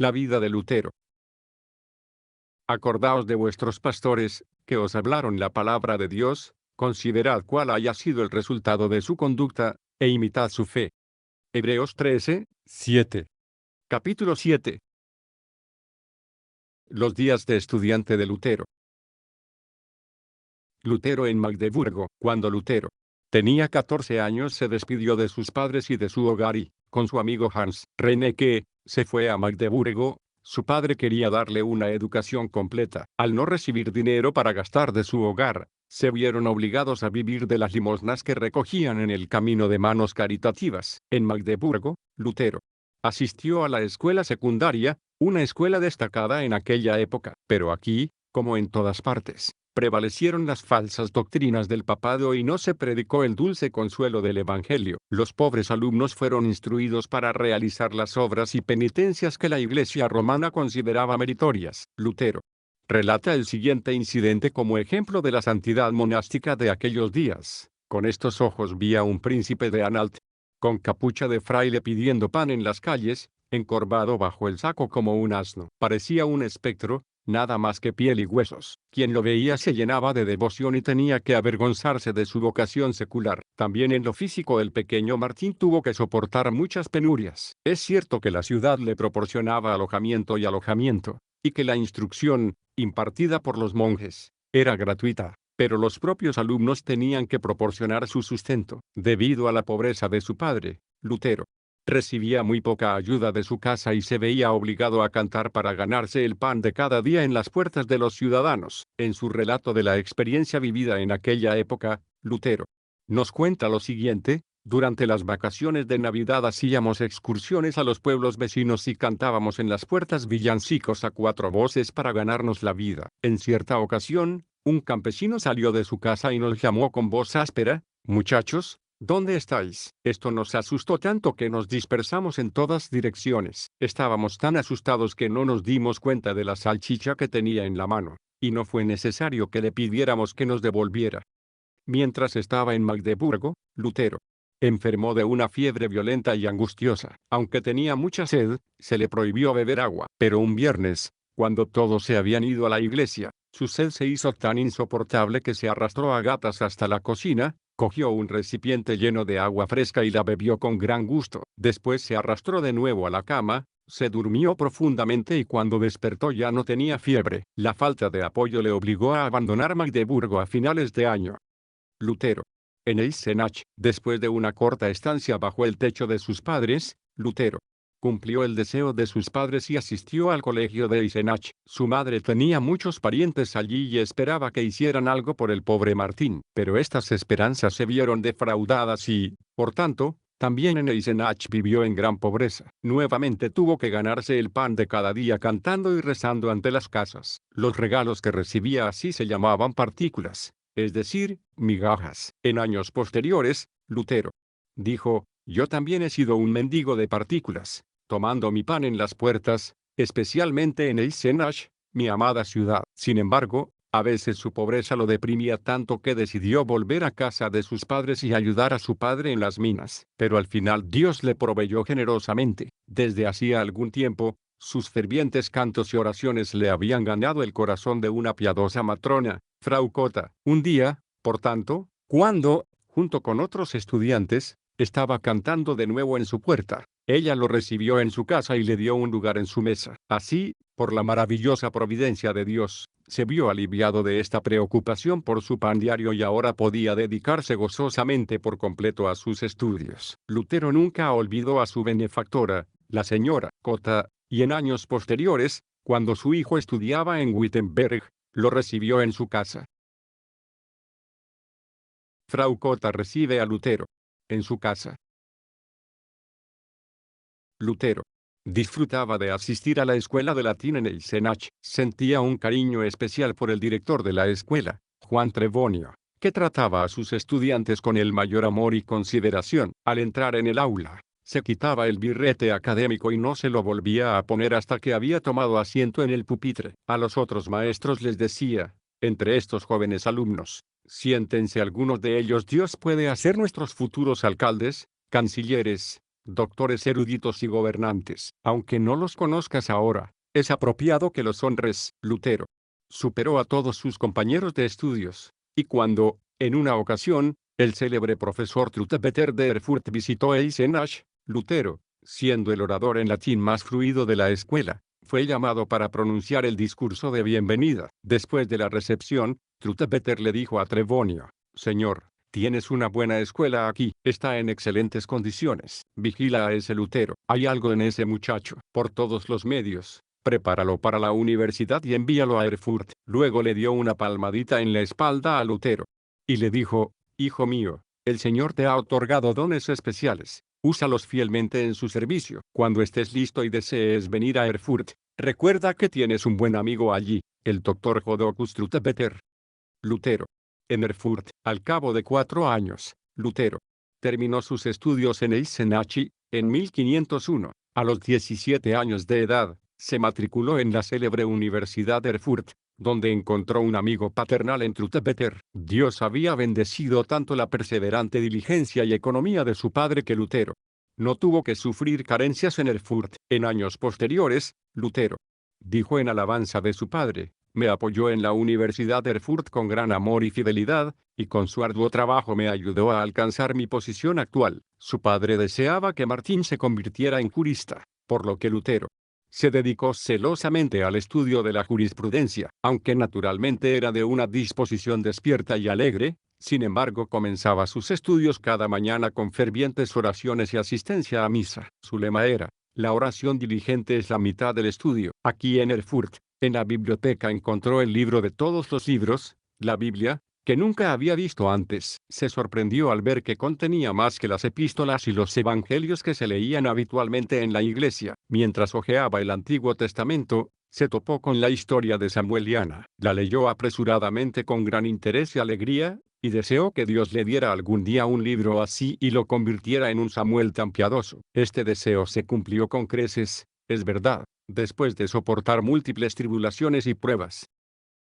La vida de Lutero. Acordaos de vuestros pastores, que os hablaron la palabra de Dios, considerad cuál haya sido el resultado de su conducta, e imitad su fe. Hebreos 13, 7. Capítulo 7. Los días de estudiante de Lutero. Lutero en Magdeburgo. Cuando Lutero tenía 14 años se despidió de sus padres y de su hogar y, con su amigo Hans Reinecke, se fue a Magdeburgo. Su padre quería darle una educación completa. Al no recibir dinero para gastar de su hogar, se vieron obligados a vivir de las limosnas que recogían en el camino de manos caritativas. En Magdeburgo, Lutero asistió a la escuela secundaria, una escuela destacada en aquella época. Pero aquí, como en todas partes, prevalecieron las falsas doctrinas del papado y no se predicó el dulce consuelo del Evangelio. Los pobres alumnos fueron instruidos para realizar las obras y penitencias que la Iglesia romana consideraba meritorias. Lutero relata el siguiente incidente como ejemplo de la santidad monástica de aquellos días. Con estos ojos vi a un príncipe de Anhalt, con capucha de fraile pidiendo pan en las calles, encorvado bajo el saco como un asno. Parecía un espectro, nada más que piel y huesos. Quien lo veía se llenaba de devoción y tenía que avergonzarse de su vocación secular. También en lo físico el pequeño Martín tuvo que soportar muchas penurias. Es cierto que la ciudad le proporcionaba alojamiento, y que la instrucción, impartida por los monjes, era gratuita, pero los propios alumnos tenían que proporcionar su sustento. Debido a la pobreza de su padre, Lutero recibía muy poca ayuda de su casa y se veía obligado a cantar para ganarse el pan de cada día en las puertas de los ciudadanos. En su relato de la experiencia vivida en aquella época, Lutero nos cuenta lo siguiente: durante las vacaciones de Navidad hacíamos excursiones a los pueblos vecinos y cantábamos en las puertas villancicos a cuatro voces para ganarnos la vida. En cierta ocasión, un campesino salió de su casa y nos llamó con voz áspera: «Muchachos, ¿dónde estáis?». Esto nos asustó tanto que nos dispersamos en todas direcciones. Estábamos tan asustados que no nos dimos cuenta de la salchicha que tenía en la mano, y no fue necesario que le pidiéramos que nos devolviera. Mientras estaba en Magdeburgo, Lutero enfermó de una fiebre violenta y angustiosa. Aunque tenía mucha sed, se le prohibió beber agua. Pero un viernes, cuando todos se habían ido a la iglesia, su sed se hizo tan insoportable que se arrastró a gatas hasta la cocina, cogió un recipiente lleno de agua fresca y la bebió con gran gusto. Después se arrastró de nuevo a la cama, se durmió profundamente y cuando despertó ya no tenía fiebre. La falta de apoyo le obligó a abandonar Magdeburgo a finales de año. Lutero. En Eisenach, después de una corta estancia bajo el techo de sus padres, Lutero cumplió el deseo de sus padres y asistió al colegio de Eisenach. Su madre tenía muchos parientes allí y esperaba que hicieran algo por el pobre Martín, pero estas esperanzas se vieron defraudadas y, por tanto, también en Eisenach vivió en gran pobreza. Nuevamente tuvo que ganarse el pan de cada día cantando y rezando ante las casas. Los regalos que recibía así se llamaban partículas, es decir, migajas. En años posteriores, Lutero dijo: «Yo también he sido un mendigo de partículas, tomando mi pan en las puertas, especialmente en Eisenach, mi amada ciudad». Sin embargo, a veces su pobreza lo deprimía tanto que decidió volver a casa de sus padres y ayudar a su padre en las minas. Pero al final Dios le proveyó generosamente. Desde hacía algún tiempo, sus fervientes cantos y oraciones le habían ganado el corazón de una piadosa matrona, Frau Cotta. Un día, por tanto, cuando, junto con otros estudiantes, estaba cantando de nuevo en su puerta, ella lo recibió en su casa y le dio un lugar en su mesa. Así, por la maravillosa providencia de Dios, se vio aliviado de esta preocupación por su pan diario y ahora podía dedicarse gozosamente por completo a sus estudios. Lutero nunca olvidó a su benefactora, la señora Cotta, y en años posteriores, cuando su hijo estudiaba en Wittenberg, lo recibió en su casa. Frau Cotta recibe a Lutero en su casa. Lutero disfrutaba de asistir a la escuela de latín en Eisenach. Sentía un cariño especial por el director de la escuela, Juan Trebonio, que trataba a sus estudiantes con el mayor amor y consideración. Al entrar en el aula, se quitaba el birrete académico y no se lo volvía a poner hasta que había tomado asiento en el pupitre. A los otros maestros les decía: «Entre estos jóvenes alumnos, siéntense algunos de ellos. Dios puede hacer nuestros futuros alcaldes, cancilleres, doctores eruditos y gobernantes. Aunque no los conozcas ahora, es apropiado que los honres. Lutero superó a todos sus compañeros de estudios, y cuando, en una ocasión, el célebre profesor Trudpeter de Erfurt visitó Eisenach, Lutero, siendo el orador en latín más fluido de la escuela, fue llamado para pronunciar el discurso de bienvenida. Después de la recepción, Trudpeter le dijo a Trebonio: «Señor, tienes una buena escuela aquí, está en excelentes condiciones. Vigila a ese Lutero, hay algo en ese muchacho. Por todos los medios, prepáralo para la universidad y envíalo a Erfurt». Luego le dio una palmadita en la espalda a Lutero y le dijo: «Hijo mío, el Señor te ha otorgado dones especiales. Úsalos fielmente en su servicio. Cuando estés listo y desees venir a Erfurt, recuerda que tienes un buen amigo allí, el doctor Jodokus Trudpeter». Lutero. En Erfurt, al cabo de 4 años, Lutero terminó sus estudios en Eisenach. En 1501, a los 17 años de edad, se matriculó en la célebre Universidad de Erfurt, donde encontró un amigo paternal en Trudpeter. Dios había bendecido tanto la perseverante diligencia y economía de su padre que Lutero no tuvo que sufrir carencias en Erfurt. En años posteriores, Lutero dijo en alabanza de su padre: «Me apoyó en la Universidad de Erfurt con gran amor y fidelidad, y con su arduo trabajo me ayudó a alcanzar mi posición actual». Su padre deseaba que Martín se convirtiera en jurista, por lo que Lutero se dedicó celosamente al estudio de la jurisprudencia. Aunque naturalmente era de una disposición despierta y alegre, sin embargo comenzaba sus estudios cada mañana con fervientes oraciones y asistencia a misa. Su lema era: «La oración diligente es la mitad del estudio». Aquí en Erfurt, en la biblioteca encontró el libro de todos los libros, la Biblia, que nunca había visto antes. Se sorprendió al ver que contenía más que las epístolas y los evangelios que se leían habitualmente en la iglesia. Mientras hojeaba el Antiguo Testamento, se topó con la historia de Samuel y Ana. La leyó apresuradamente con gran interés y alegría, y deseó que Dios le diera algún día un libro así y lo convirtiera en un Samuel tan piadoso. Este deseo se cumplió con creces, es verdad, después de soportar múltiples tribulaciones y pruebas.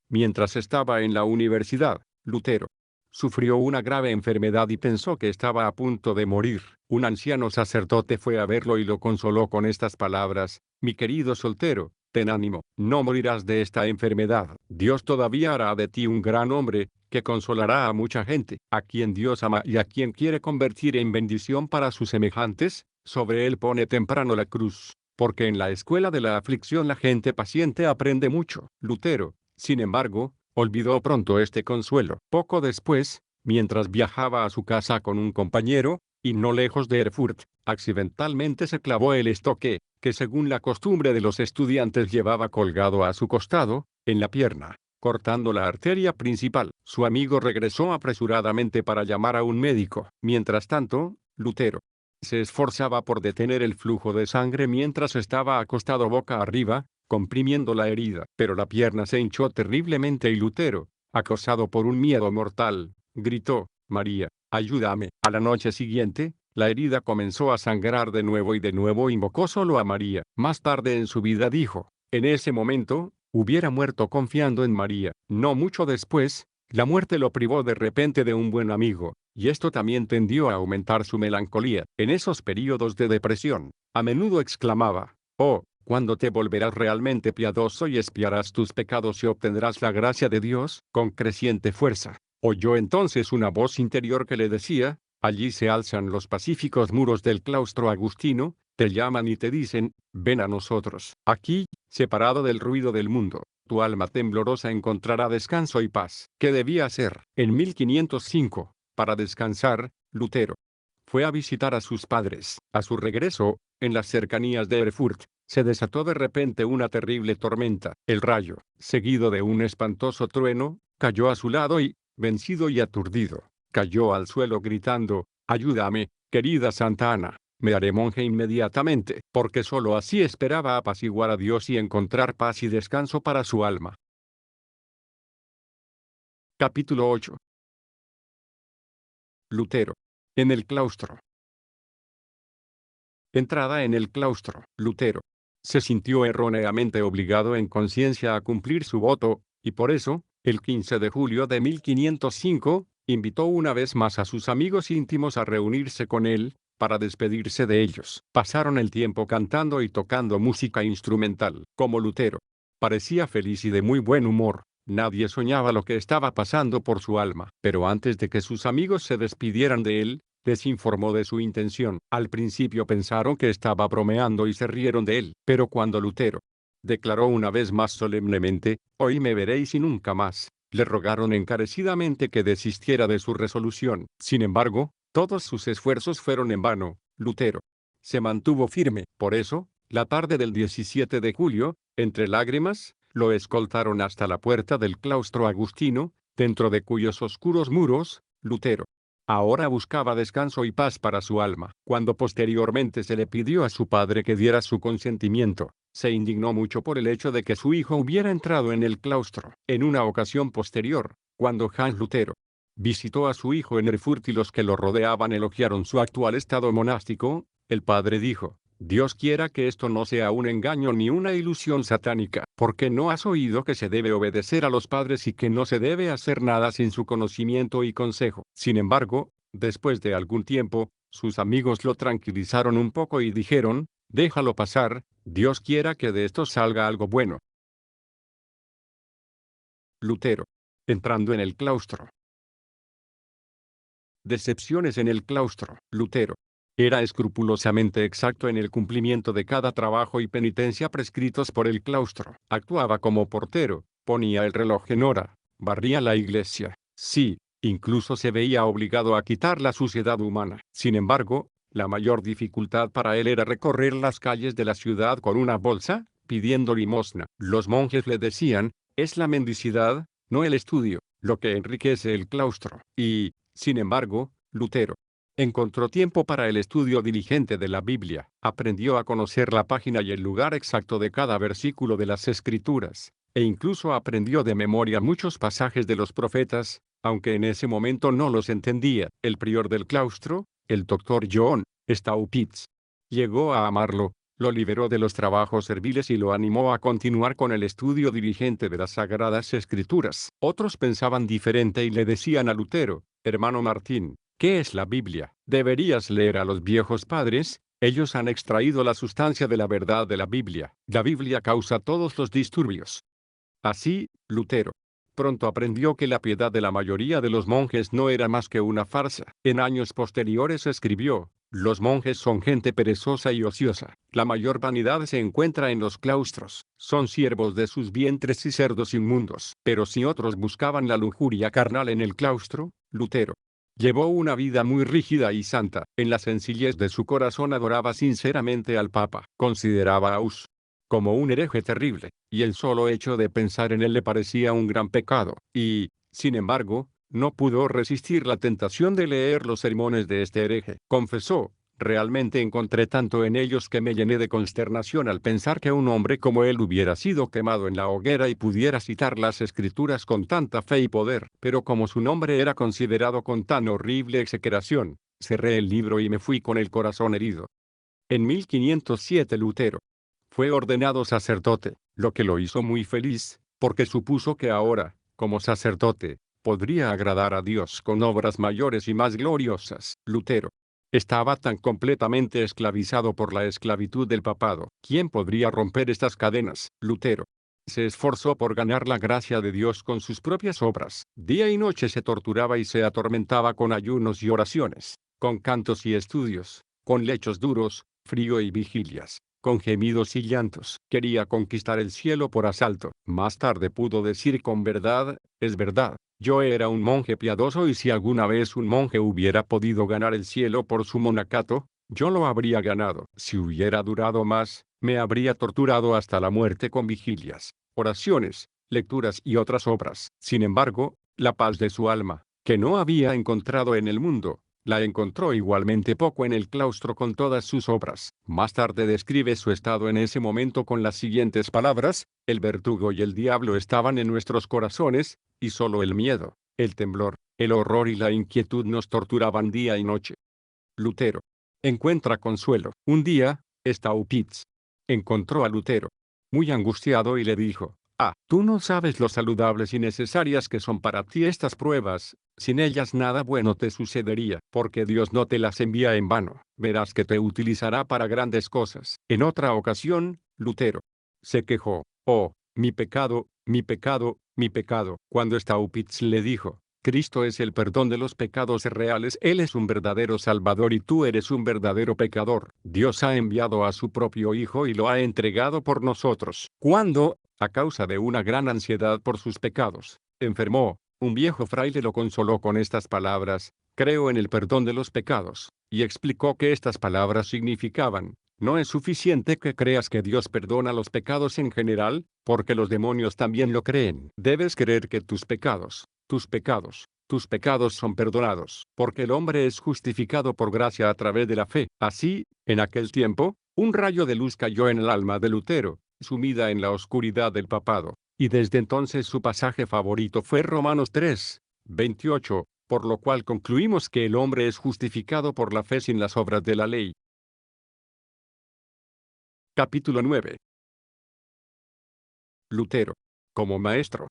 Mientras estaba en la universidad, Lutero sufrió una grave enfermedad y pensó que estaba a punto de morir. Un anciano sacerdote fue a verlo y lo consoló con estas palabras: «Mi querido soltero, ten ánimo, no morirás de esta enfermedad. Dios todavía hará de ti un gran hombre, que consolará a mucha gente. A quien Dios ama y a quien quiere convertir en bendición para sus semejantes, sobre él pone temprano la cruz». Porque en la escuela de la aflicción la gente paciente aprende mucho. Lutero, sin embargo, olvidó pronto este consuelo. Poco después, mientras viajaba a su casa con un compañero, y no lejos de Erfurt, accidentalmente se clavó el estoque, que según la costumbre de los estudiantes llevaba colgado a su costado, en la pierna, cortando la arteria principal. Su amigo regresó apresuradamente para llamar a un médico. Mientras tanto, Lutero se esforzaba por detener el flujo de sangre mientras estaba acostado boca arriba, comprimiendo la herida. Pero la pierna se hinchó terriblemente y Lutero, acosado por un miedo mortal, gritó: «María, ayúdame». A la noche siguiente, la herida comenzó a sangrar de nuevo y de nuevo invocó solo a María. Más tarde en su vida dijo: «En ese momento, hubiera muerto confiando en María». No mucho después, la muerte lo privó de repente de un buen amigo, y esto también tendió a aumentar su melancolía. En esos períodos de depresión, a menudo exclamaba: «Oh, cuando te volverás realmente piadoso y expiarás tus pecados y obtendrás la gracia de Dios». Con creciente fuerza, oyó entonces una voz interior que le decía: «Allí se alzan los pacíficos muros del claustro agustino, te llaman y te dicen: ven a nosotros». Aquí, separado del ruido del mundo, tu alma temblorosa encontrará descanso y paz. ¿Qué debía hacer? En 1505, para descansar, Lutero fue a visitar a sus padres. A su regreso, en las cercanías de Erfurt, se desató de repente una terrible tormenta. El rayo, seguido de un espantoso trueno, cayó a su lado y, vencido y aturdido, cayó al suelo gritando: «Ayúdame, querida Santa Ana». Me haré monje inmediatamente, porque sólo así esperaba apaciguar a Dios y encontrar paz y descanso para su alma. Capítulo 8. Lutero. En el claustro. Entrada en el claustro. Lutero se sintió erróneamente obligado en conciencia a cumplir su voto, y por eso, el 15 de julio de 1505, invitó una vez más a sus amigos íntimos a reunirse con él, Para despedirse de ellos, pasaron el tiempo cantando y tocando música instrumental. Como Lutero parecía feliz y de muy buen humor, nadie soñaba lo que estaba pasando por su alma. Pero antes de que sus amigos se despidieran de él, les informó de su intención. Al principio pensaron que estaba bromeando y se rieron de él. Pero cuando Lutero declaró una vez más solemnemente: «Hoy me veréis y nunca más», le rogaron encarecidamente que desistiera de su resolución. Sin embargo, todos sus esfuerzos fueron en vano. Lutero se mantuvo firme. Por eso, la tarde del 17 de julio, entre lágrimas, lo escoltaron hasta la puerta del claustro agustino, dentro de cuyos oscuros muros, Lutero ahora buscaba descanso y paz para su alma. Cuando posteriormente se le pidió a su padre que diera su consentimiento, se indignó mucho por el hecho de que su hijo hubiera entrado en el claustro. En una ocasión posterior, cuando Hans Lutero visitó a su hijo en Erfurt y los que lo rodeaban elogiaron su actual estado monástico, el padre dijo: «Dios quiera que esto no sea un engaño ni una ilusión satánica, porque no has oído que se debe obedecer a los padres y que no se debe hacer nada sin su conocimiento y consejo». Sin embargo, después de algún tiempo, sus amigos lo tranquilizaron un poco y dijeron: «Déjalo pasar, Dios quiera que de esto salga algo bueno». Lutero entrando en el claustro. Decepciones en el claustro. Lutero era escrupulosamente exacto en el cumplimiento de cada trabajo y penitencia prescritos por el claustro. Actuaba como portero, ponía el reloj en hora, barría la iglesia. Sí, incluso se veía obligado a quitar la suciedad humana. Sin embargo, la mayor dificultad para él era recorrer las calles de la ciudad con una bolsa, pidiendo limosna. Los monjes le decían: «Es la mendicidad, no el estudio, lo que enriquece el claustro». Y, sin embargo, Lutero encontró tiempo para el estudio diligente de la Biblia. Aprendió a conocer la página y el lugar exacto de cada versículo de las Escrituras, e incluso aprendió de memoria muchos pasajes de los profetas, aunque en ese momento no los entendía. El prior del claustro, el doctor John Staupitz, llegó a amarlo, lo liberó de los trabajos serviles y lo animó a continuar con el estudio diligente de las Sagradas Escrituras. Otros pensaban diferente y le decían a Lutero: «Hermano Martín, ¿qué es la Biblia? Deberías leer a los viejos padres, ellos han extraído la sustancia de la verdad de la Biblia. La Biblia causa todos los disturbios». Así, Lutero pronto aprendió que la piedad de la mayoría de los monjes no era más que una farsa. En años posteriores escribió: «Los monjes son gente perezosa y ociosa. La mayor vanidad se encuentra en los claustros. Son siervos de sus vientres y cerdos inmundos». Pero si otros buscaban la lujuria carnal en el claustro, Lutero llevó una vida muy rígida y santa. En la sencillez de su corazón adoraba sinceramente al Papa. Consideraba a Hus como un hereje terrible, y el solo hecho de pensar en él le parecía un gran pecado. Y, sin embargo, no pudo resistir la tentación de leer los sermones de este hereje. Confesó: «Realmente encontré tanto en ellos que me llené de consternación al pensar que un hombre como él hubiera sido quemado en la hoguera y pudiera citar las Escrituras con tanta fe y poder». Pero como su nombre era considerado con tan horrible execración, cerré el libro y me fui con el corazón herido. En 1507 Lutero fue ordenado sacerdote, lo que lo hizo muy feliz, porque supuso que ahora, como sacerdote, podría agradar a Dios con obras mayores y más gloriosas. Lutero estaba tan completamente esclavizado por la esclavitud del papado. ¿Quién podría romper estas cadenas? Lutero se esforzó por ganar la gracia de Dios con sus propias obras. Día y noche se torturaba y se atormentaba con ayunos y oraciones, con cantos y estudios, con lechos duros, frío y vigilias, con gemidos y llantos. Quería conquistar el cielo por asalto. Más tarde pudo decir con verdad: «Es verdad, yo era un monje piadoso y si alguna vez un monje hubiera podido ganar el cielo por su monacato, yo lo habría ganado. Si hubiera durado más, me habría torturado hasta la muerte con vigilias, oraciones, lecturas y otras obras». Sin embargo, la paz de su alma, que no había encontrado en el mundo, la encontró igualmente poco en el claustro con todas sus obras. Más tarde describe su estado en ese momento con las siguientes palabras: «El verdugo y el diablo estaban en nuestros corazones, y solo el miedo, el temblor, el horror y la inquietud nos torturaban día y noche». Lutero encuentra consuelo. Un día, Staupitz encontró a Lutero muy angustiado y le dijo: Tú no sabes lo saludables y necesarias que son para ti estas pruebas. Sin ellas nada bueno te sucedería, porque Dios no te las envía en vano. Verás que te utilizará para grandes cosas. En otra ocasión, Lutero se quejó: oh, mi pecado, mi pecado, mi pecado. Cuando Staupitz le dijo: Cristo es el perdón de los pecados reales, Él es un verdadero Salvador y tú eres un verdadero pecador. Dios ha enviado a su propio Hijo y lo ha entregado por nosotros. Cuando, a causa de una gran ansiedad por sus pecados, enfermó, un viejo fraile lo consoló con estas palabras: creo en el perdón de los pecados, y explicó que estas palabras significaban: no es suficiente que creas que Dios perdona los pecados en general, porque los demonios también lo creen. Debes creer que tus pecados son perdonados, porque el hombre es justificado por gracia a través de la fe. Así, en aquel tiempo, un rayo de luz cayó en el alma de Lutero, sumida en la oscuridad del papado, y desde entonces su pasaje favorito fue Romanos 3:28, por lo cual concluimos que el hombre es justificado por la fe sin las obras de la ley. Capítulo 9. Lutero. Como maestro.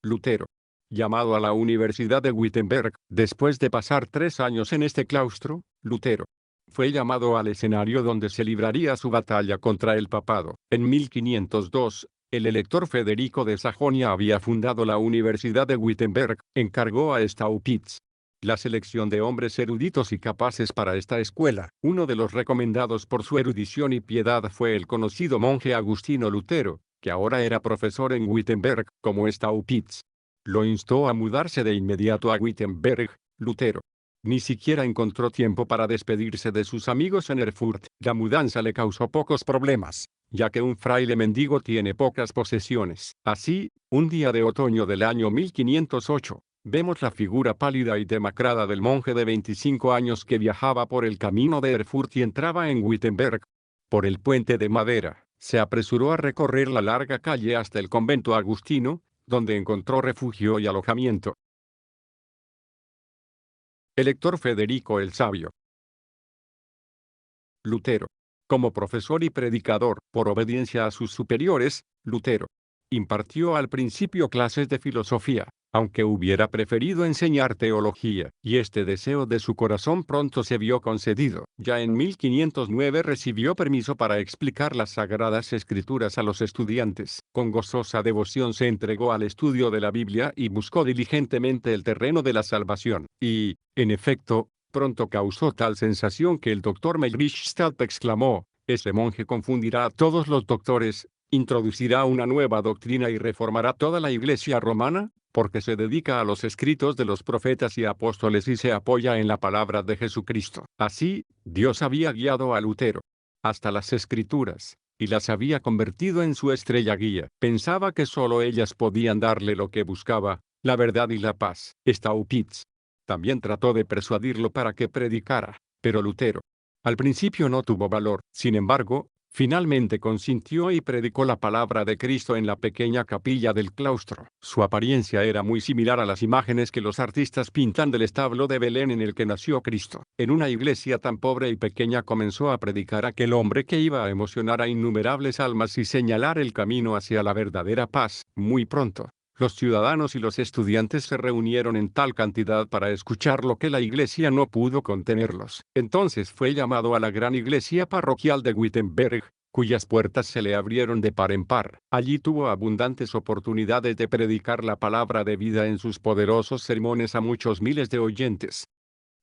Lutero, llamado a la Universidad de Wittenberg, después de pasar 3 años en este claustro, Lutero fue llamado al escenario donde se libraría su batalla contra el papado. En 1502, el elector Federico de Sajonia había fundado la Universidad de Wittenberg, encargó a Staupitz la selección de hombres eruditos y capaces para esta escuela. Uno de los recomendados por su erudición y piedad fue el conocido monje Agustino Lutero, que ahora era profesor en Wittenberg, como Staupitz lo instó a mudarse de inmediato a Wittenberg. Lutero ni siquiera encontró tiempo para despedirse de sus amigos en Erfurt. La mudanza le causó pocos problemas, ya que un fraile mendigo tiene pocas posesiones. Así, un día de otoño del año 1508, vemos la figura pálida y demacrada del monje de 25 años que viajaba por el camino de Erfurt y entraba en Wittenberg por el puente de madera. Se apresuró a recorrer la larga calle hasta el convento agustino, donde encontró refugio y alojamiento. Elector Federico el Sabio. Lutero. Como profesor y predicador, por obediencia a sus superiores, Lutero impartió al principio clases de filosofía, aunque hubiera preferido enseñar teología, y este deseo de su corazón pronto se vio concedido. Ya en 1509 recibió permiso para explicar las Sagradas Escrituras a los estudiantes. Con gozosa devoción se entregó al estudio de la Biblia y buscó diligentemente el terreno de la salvación. Y, en efecto, pronto causó tal sensación que el doctor Meyrichstadt exclamó: ese monje confundirá a todos los doctores, introducirá una nueva doctrina y reformará toda la Iglesia romana, porque se dedica a los escritos de los profetas y apóstoles y se apoya en la palabra de Jesucristo. Así, Dios había guiado a Lutero hasta las Escrituras, y las había convertido en su estrella guía. Pensaba que solo ellas podían darle lo que buscaba, la verdad y la paz. Staupitz también trató de persuadirlo para que predicara, pero Lutero al principio no tuvo valor. Sin embargo, finalmente consintió y predicó la palabra de Cristo en la pequeña capilla del claustro. Su apariencia era muy similar a las imágenes que los artistas pintan del establo de Belén en el que nació Cristo. En una iglesia tan pobre y pequeña comenzó a predicar aquel hombre que iba a emocionar a innumerables almas y señalar el camino hacia la verdadera paz. Muy pronto, los ciudadanos y los estudiantes se reunieron en tal cantidad para escuchar lo que la iglesia no pudo contenerlos. Entonces fue llamado a la gran iglesia parroquial de Wittenberg, cuyas puertas se le abrieron de par en par. Allí tuvo abundantes oportunidades de predicar la palabra de vida en sus poderosos sermones a muchos miles de oyentes.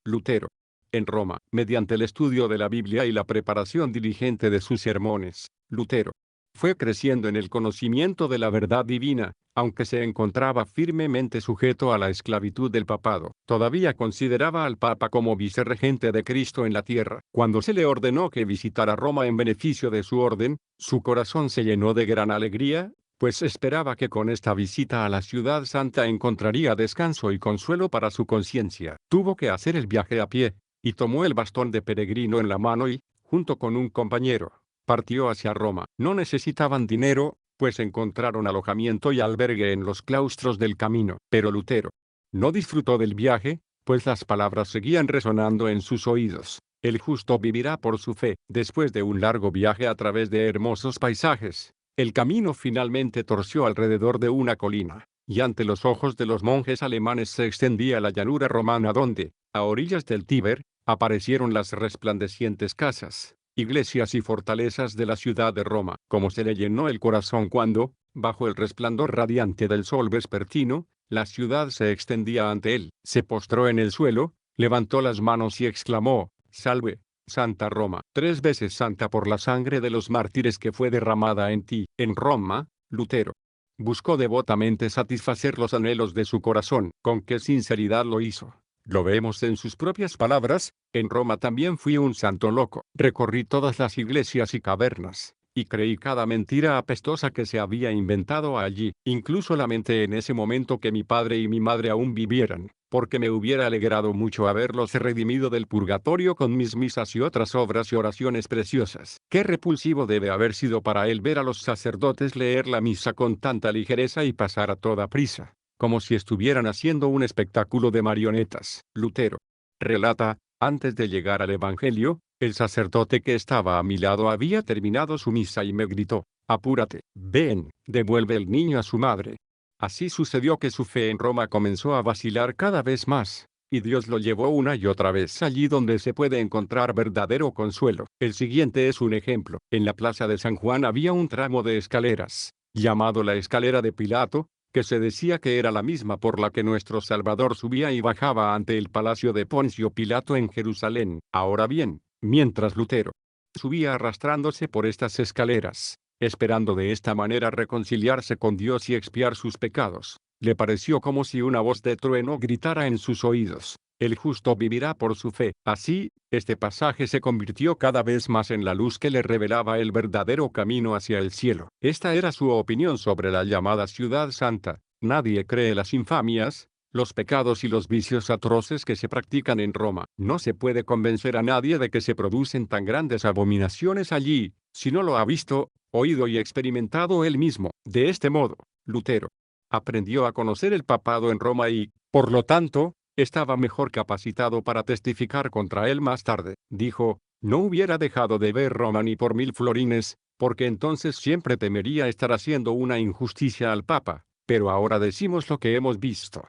Lutero. En Roma, mediante el estudio de la Biblia y la preparación diligente de sus sermones, Lutero fue creciendo en el conocimiento de la verdad divina, aunque se encontraba firmemente sujeto a la esclavitud del papado. Todavía consideraba al Papa como vicerregente de Cristo en la tierra. Cuando se le ordenó que visitara Roma en beneficio de su orden, su corazón se llenó de gran alegría, pues esperaba que con esta visita a la ciudad santa encontraría descanso y consuelo para su conciencia. Tuvo que hacer el viaje a pie, y tomó el bastón de peregrino en la mano y, junto con un compañero, partió hacia Roma. No necesitaban dinero, pues encontraron alojamiento y albergue en los claustros del camino. Pero Lutero no disfrutó del viaje, pues las palabras seguían resonando en sus oídos: el justo vivirá por su fe. Después de un largo viaje a través de hermosos paisajes, El camino finalmente torció alrededor de una colina, y ante los ojos de los monjes alemanes se extendía la llanura romana donde, a orillas del Tíber, aparecieron las resplandecientes casas, iglesias y fortalezas de la ciudad de Roma. Como se le llenó el corazón cuando, bajo el resplandor radiante del sol vespertino, la ciudad se extendía ante él. Se postró en el suelo, levantó las manos y exclamó: «Salve, Santa Roma, 3 veces santa por la sangre de los mártires que fue derramada en ti». En Roma, Lutero buscó devotamente satisfacer los anhelos de su corazón. ¿Con qué sinceridad lo hizo? Lo vemos en sus propias palabras: «En Roma también fui un santo loco. Recorrí todas las iglesias y cavernas, y creí cada mentira apestosa que se había inventado allí. Incluso lamenté en ese momento que mi padre y mi madre aún vivieran, porque me hubiera alegrado mucho haberlos redimido del purgatorio con mis misas y otras obras y oraciones preciosas». Qué repulsivo debe haber sido para él ver a los sacerdotes leer la misa con tanta ligereza y pasar a toda prisa, como si estuvieran haciendo un espectáculo de marionetas. Lutero relata: «Antes de llegar al Evangelio, el sacerdote que estaba a mi lado había terminado su misa y me gritó: «Apúrate, ven, devuelve el niño a su madre». Así sucedió que su fe en Roma comenzó a vacilar cada vez más, y Dios lo llevó una y otra vez allí donde se puede encontrar verdadero consuelo. El siguiente es un ejemplo. En la plaza de San Juan había un tramo de escaleras, llamado la escalera de Pilato, que se decía que era la misma por la que nuestro Salvador subía y bajaba ante el palacio de Poncio Pilato en Jerusalén. Ahora bien, mientras Lutero subía arrastrándose por estas escaleras, esperando de esta manera reconciliarse con Dios y expiar sus pecados, le pareció como si una voz de trueno gritara en sus oídos: «El justo vivirá por su fe». Así, este pasaje se convirtió cada vez más en la luz que le revelaba el verdadero camino hacia el cielo. Esta era su opinión sobre la llamada Ciudad Santa. Nadie cree las infamias, los pecados y los vicios atroces que se practican en Roma. No se puede convencer a nadie de que se producen tan grandes abominaciones allí, si no lo ha visto, oído y experimentado él mismo. De este modo, Lutero aprendió a conocer el papado en Roma y, por lo tanto, estaba mejor capacitado para testificar contra él más tarde. Dijo: «No hubiera dejado de ver Roma ni por 1000 florines, porque entonces siempre temería estar haciendo una injusticia al Papa, pero ahora decimos lo que hemos visto».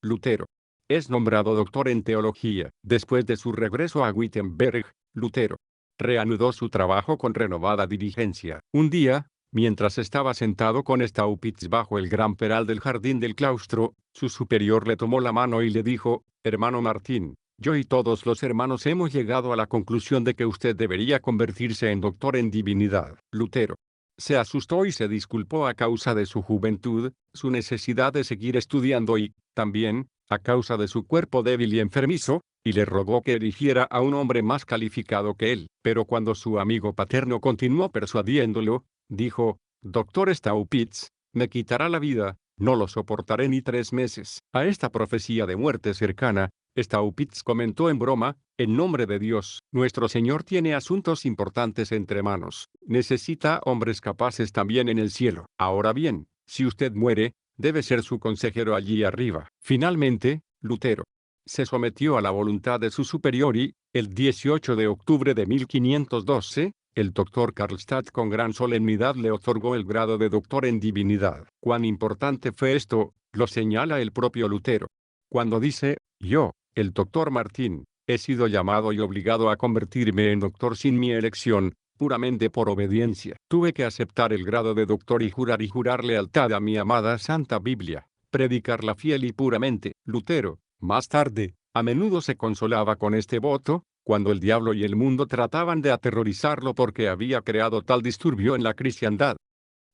Lutero es nombrado doctor en teología. Después de su regreso a Wittenberg, Lutero reanudó su trabajo con renovada diligencia. Un día, mientras estaba sentado con Staupitz bajo el gran peral del jardín del claustro, su superior le tomó la mano y le dijo: «Hermano Martín, yo y todos los hermanos hemos llegado a la conclusión de que usted debería convertirse en doctor en divinidad». Lutero se asustó y se disculpó a causa de su juventud, su necesidad de seguir estudiando y, también, a causa de su cuerpo débil y enfermizo, y le rogó que eligiera a un hombre más calificado que él. Pero cuando su amigo paterno continuó persuadiéndolo, dijo: «Doctor Staupitz, me quitará la vida, no lo soportaré ni 3 meses». A esta profecía de muerte cercana, Staupitz comentó en broma: «En nombre de Dios, nuestro Señor tiene asuntos importantes entre manos. Necesita hombres capaces también en el cielo. Ahora bien, si usted muere, debe ser su consejero allí arriba». Finalmente, Lutero se sometió a la voluntad de su superior y, el 18 de octubre de 1512, el doctor Karlstadt con gran solemnidad le otorgó el grado de doctor en divinidad. Cuán importante fue esto, lo señala el propio Lutero, cuando dice: «Yo, el doctor Martín, he sido llamado y obligado a convertirme en doctor sin mi elección, puramente por obediencia. Tuve que aceptar el grado de doctor y jurar lealtad a mi amada Santa Biblia, predicarla fiel y puramente». Lutero, más tarde, a menudo se consolaba con este voto, cuando el diablo y el mundo trataban de aterrorizarlo porque había creado tal disturbio en la cristiandad.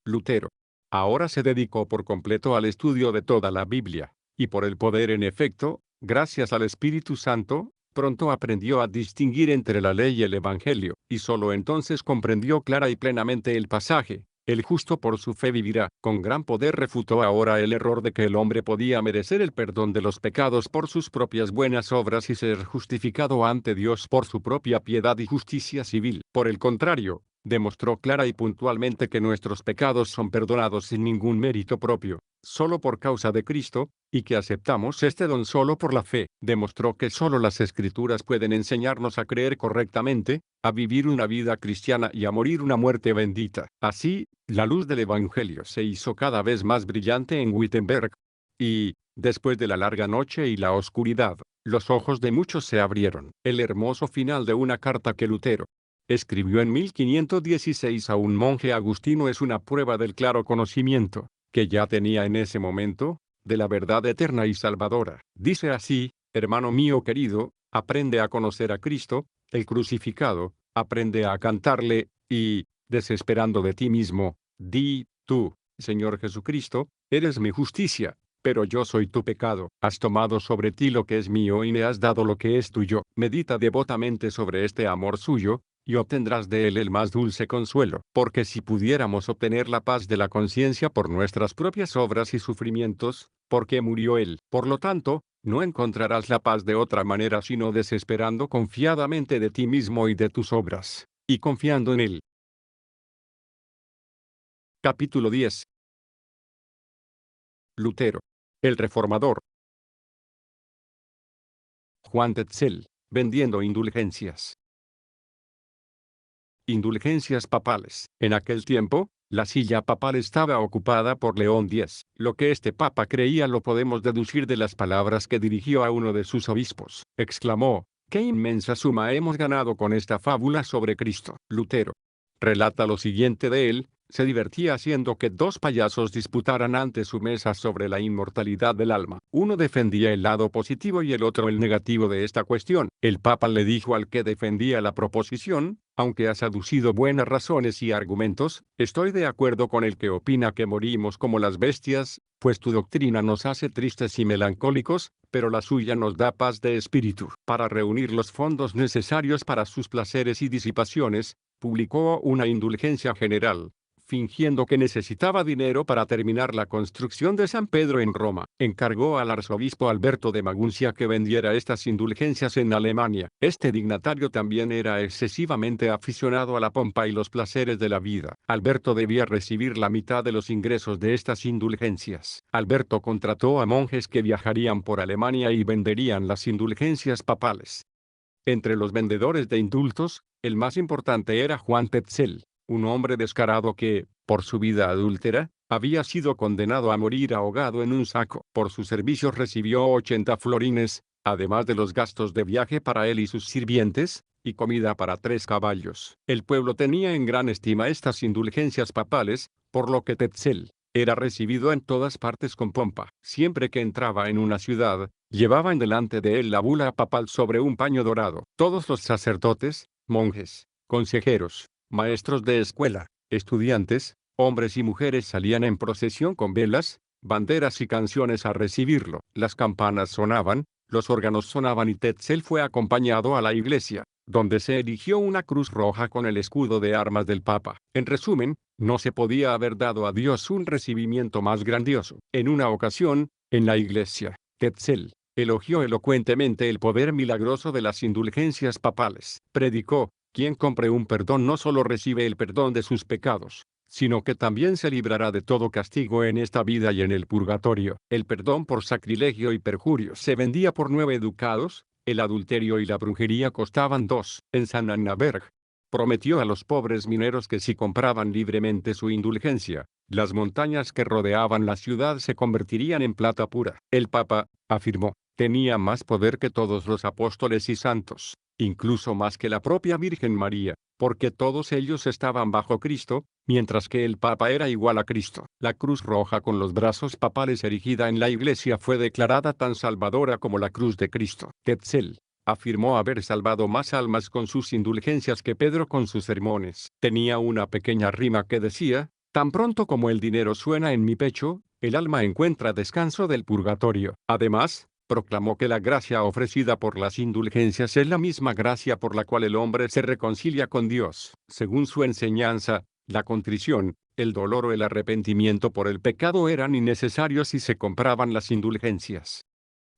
Lutero ahora se dedicó por completo al estudio de toda la Biblia, y por el poder en efecto, gracias al Espíritu Santo, pronto aprendió a distinguir entre la ley y el Evangelio, y solo entonces comprendió clara y plenamente el pasaje: «El justo por su fe vivirá». Con gran poder refutó ahora el error de que el hombre podía merecer el perdón de los pecados por sus propias buenas obras y ser justificado ante Dios por su propia piedad y justicia civil. Por el contrario, demostró clara y puntualmente que nuestros pecados son perdonados sin ningún mérito propio, solo por causa de Cristo, y que aceptamos este don solo por la fe. Demostró que solo las Escrituras pueden enseñarnos a creer correctamente, a vivir una vida cristiana y a morir una muerte bendita. Así, la luz del Evangelio se hizo cada vez más brillante en Wittenberg. Y, después de la larga noche y la oscuridad, los ojos de muchos se abrieron. El hermoso final de una carta que Lutero escribió en 1516 a un monje agustino es una prueba del claro conocimiento, que ya tenía en ese momento, de la verdad eterna y salvadora. Dice así: hermano mío querido, aprende a conocer a Cristo, el crucificado, aprende a cantarle, y, desesperando de ti mismo, di, tú, Señor Jesucristo, eres mi justicia, pero yo soy tu pecado. Has tomado sobre ti lo que es mío y me has dado lo que es tuyo. Medita devotamente sobre este amor suyo, y obtendrás de él el más dulce consuelo. Porque si pudiéramos obtener la paz de la conciencia por nuestras propias obras y sufrimientos, ¿por qué murió él? Por lo tanto, no encontrarás la paz de otra manera sino desesperando confiadamente de ti mismo y de tus obras, y confiando en él. Capítulo 10. Lutero, el reformador. Juan Tetzel, vendiendo indulgencias. Indulgencias papales. En aquel tiempo, la silla papal estaba ocupada por León X. Lo que este papa creía lo podemos deducir de las palabras que dirigió a uno de sus obispos. Exclamó: «¡Qué inmensa suma hemos ganado con esta fábula sobre Cristo!». Lutero relata lo siguiente de él: se divertía haciendo que dos payasos disputaran ante su mesa sobre la inmortalidad del alma. Uno defendía el lado positivo y el otro el negativo de esta cuestión. El Papa le dijo al que defendía la proposición: «Aunque has aducido buenas razones y argumentos, estoy de acuerdo con el que opina que morimos como las bestias, pues tu doctrina nos hace tristes y melancólicos, pero la suya nos da paz de espíritu». Para reunir los fondos necesarios para sus placeres y disipaciones, publicó una indulgencia general, fingiendo que necesitaba dinero para terminar la construcción de San Pedro en Roma. Encargó al arzobispo Alberto de Maguncia que vendiera estas indulgencias en Alemania. Este dignatario también era excesivamente aficionado a la pompa y los placeres de la vida. Alberto debía recibir la mitad de los ingresos de estas indulgencias. Alberto contrató a monjes que viajarían por Alemania y venderían las indulgencias papales. Entre los vendedores de indultos, el más importante era Juan Tetzel, un hombre descarado que, por su vida adúltera, había sido condenado a morir ahogado en un saco. Por sus servicios recibió 80 florines, además de los gastos de viaje para él y sus sirvientes, y comida para 3 caballos. El pueblo tenía en gran estima estas indulgencias papales, por lo que Tetzel era recibido en todas partes con pompa. Siempre que entraba en una ciudad, llevaban delante de él la bula papal sobre un paño dorado. Todos los sacerdotes, monjes, consejeros, maestros de escuela, estudiantes, hombres y mujeres salían en procesión con velas, banderas y canciones a recibirlo. Las campanas sonaban, los órganos sonaban y Tetzel fue acompañado a la iglesia, donde se erigió una cruz roja con el escudo de armas del Papa. En resumen, no se podía haber dado a Dios un recibimiento más grandioso. En una ocasión, en la iglesia, Tetzel elogió elocuentemente el poder milagroso de las indulgencias papales. Predicó: quien compre un perdón no solo recibe el perdón de sus pecados, sino que también se librará de todo castigo en esta vida y en el purgatorio. El perdón por sacrilegio y perjurio se vendía por 9 ducados, el adulterio y la brujería costaban 2. En San Annaberg, prometió a los pobres mineros que si compraban libremente su indulgencia, las montañas que rodeaban la ciudad se convertirían en plata pura. El Papa, afirmó, tenía más poder que todos los apóstoles y santos, incluso más que la propia Virgen María, porque todos ellos estaban bajo Cristo, mientras que el Papa era igual a Cristo. La cruz roja con los brazos papales erigida en la iglesia fue declarada tan salvadora como la cruz de Cristo. Tetzel afirmó haber salvado más almas con sus indulgencias que Pedro con sus sermones. Tenía una pequeña rima que decía: tan pronto como el dinero suena en mi pecho, el alma encuentra descanso del purgatorio. Además, proclamó que la gracia ofrecida por las indulgencias es la misma gracia por la cual el hombre se reconcilia con Dios. Según su enseñanza, la contrición, el dolor o el arrepentimiento por el pecado eran innecesarios si se compraban las indulgencias.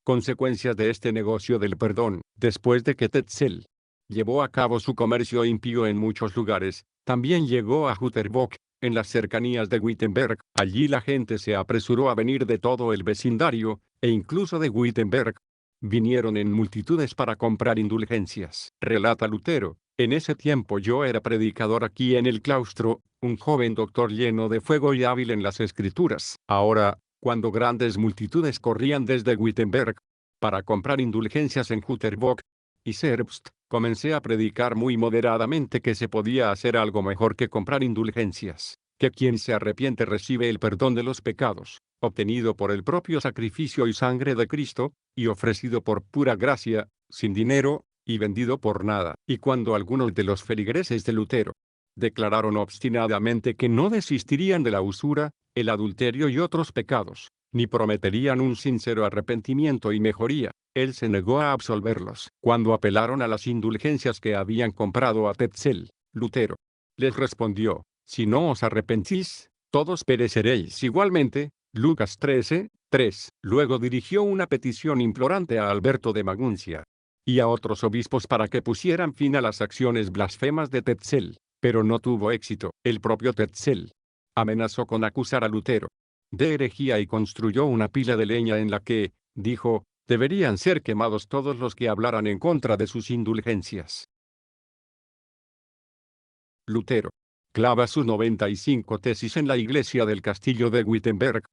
Consecuencias de este negocio del perdón. Después de que Tetzel Llevó a cabo su comercio impío en muchos lugares. También llegó a Jüterbog, en las cercanías de Wittenberg. Allí la gente se apresuró a venir de todo el vecindario, e incluso de Wittenberg. Vinieron en multitudes para comprar indulgencias. Relata Lutero: en ese tiempo yo era predicador aquí en el claustro, un joven doctor lleno de fuego y hábil en las escrituras. Ahora, cuando grandes multitudes corrían desde Wittenberg para comprar indulgencias en Jüterbog y Zerbst, comencé a predicar muy moderadamente que se podía hacer algo mejor que comprar indulgencias, que quien se arrepiente recibe el perdón de los pecados, obtenido por el propio sacrificio y sangre de Cristo, y ofrecido por pura gracia, sin dinero, y vendido por nada. Y cuando algunos de los feligreses de Lutero declararon obstinadamente que no desistirían de la usura, el adulterio y otros pecados, ni prometerían un sincero arrepentimiento y mejoría, él se negó a absolverlos. Cuando apelaron a las indulgencias que habían comprado a Tetzel, Lutero les respondió: si no os arrepentís, todos pereceréis igualmente. Lucas 13:3. Luego dirigió una petición implorante a Alberto de Maguncia y a otros obispos para que pusieran fin a las acciones blasfemas de Tetzel, pero no tuvo éxito. El propio Tetzel amenazó con acusar a Lutero de herejía y construyó una pila de leña en la que, dijo, deberían ser quemados todos los que hablaran en contra de sus indulgencias. Lutero clava sus 95 tesis en la iglesia del castillo de Wittenberg.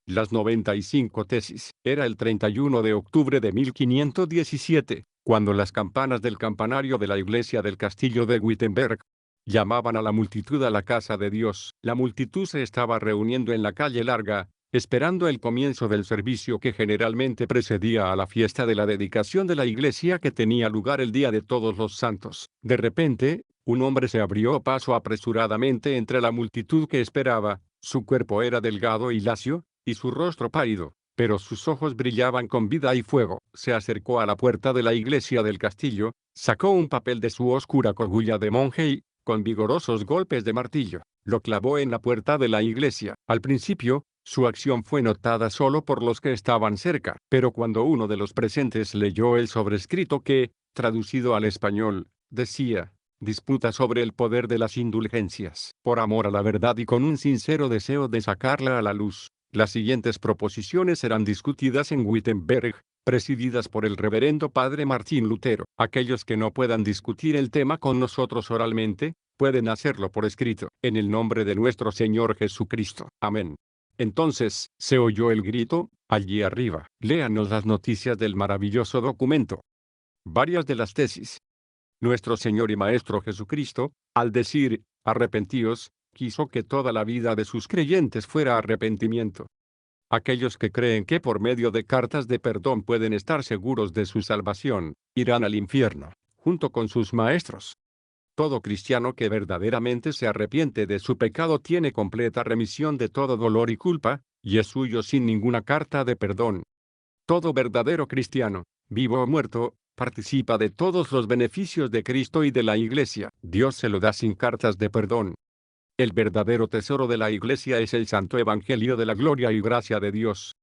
Las 95 tesis. Era el 31 de octubre de 1517, cuando las campanas del campanario de la iglesia del castillo de Wittenberg llamaban a la multitud a la casa de Dios. La multitud se estaba reuniendo en la calle larga, esperando el comienzo del servicio que generalmente precedía a la fiesta de la dedicación de la iglesia que tenía lugar el día de Todos los Santos. De repente, un hombre se abrió paso apresuradamente entre la multitud que esperaba. Su cuerpo era delgado y lacio, y su rostro pálido, pero sus ojos brillaban con vida y fuego. Se acercó a la puerta de la iglesia del castillo, sacó un papel de su oscura cogulla de monje y, con vigorosos golpes de martillo, lo clavó en la puerta de la iglesia. Al principio, su acción fue notada solo por los que estaban cerca, pero cuando uno de los presentes leyó el sobrescrito que, traducido al español, decía: disputa sobre el poder de las indulgencias. Por amor a la verdad y con un sincero deseo de sacarla a la luz, las siguientes proposiciones serán discutidas en Wittenberg, presididas por el reverendo padre Martín Lutero. Aquellos que no puedan discutir el tema con nosotros oralmente, pueden hacerlo por escrito, en el nombre de nuestro Señor Jesucristo. Amén. Entonces, se oyó el grito: allí arriba. Léanos las noticias del maravilloso documento. Varias de las tesis. Nuestro Señor y Maestro Jesucristo, al decir, arrepentíos, quiso que toda la vida de sus creyentes fuera arrepentimiento. Aquellos que creen que por medio de cartas de perdón pueden estar seguros de su salvación, irán al infierno, junto con sus maestros. Todo cristiano que verdaderamente se arrepiente de su pecado tiene completa remisión de todo dolor y culpa, y es suyo sin ninguna carta de perdón. Todo verdadero cristiano, vivo o muerto, participa de todos los beneficios de Cristo y de la Iglesia. Dios se lo da sin cartas de perdón. El verdadero tesoro de la Iglesia es el Santo Evangelio de la gloria y gracia de Dios.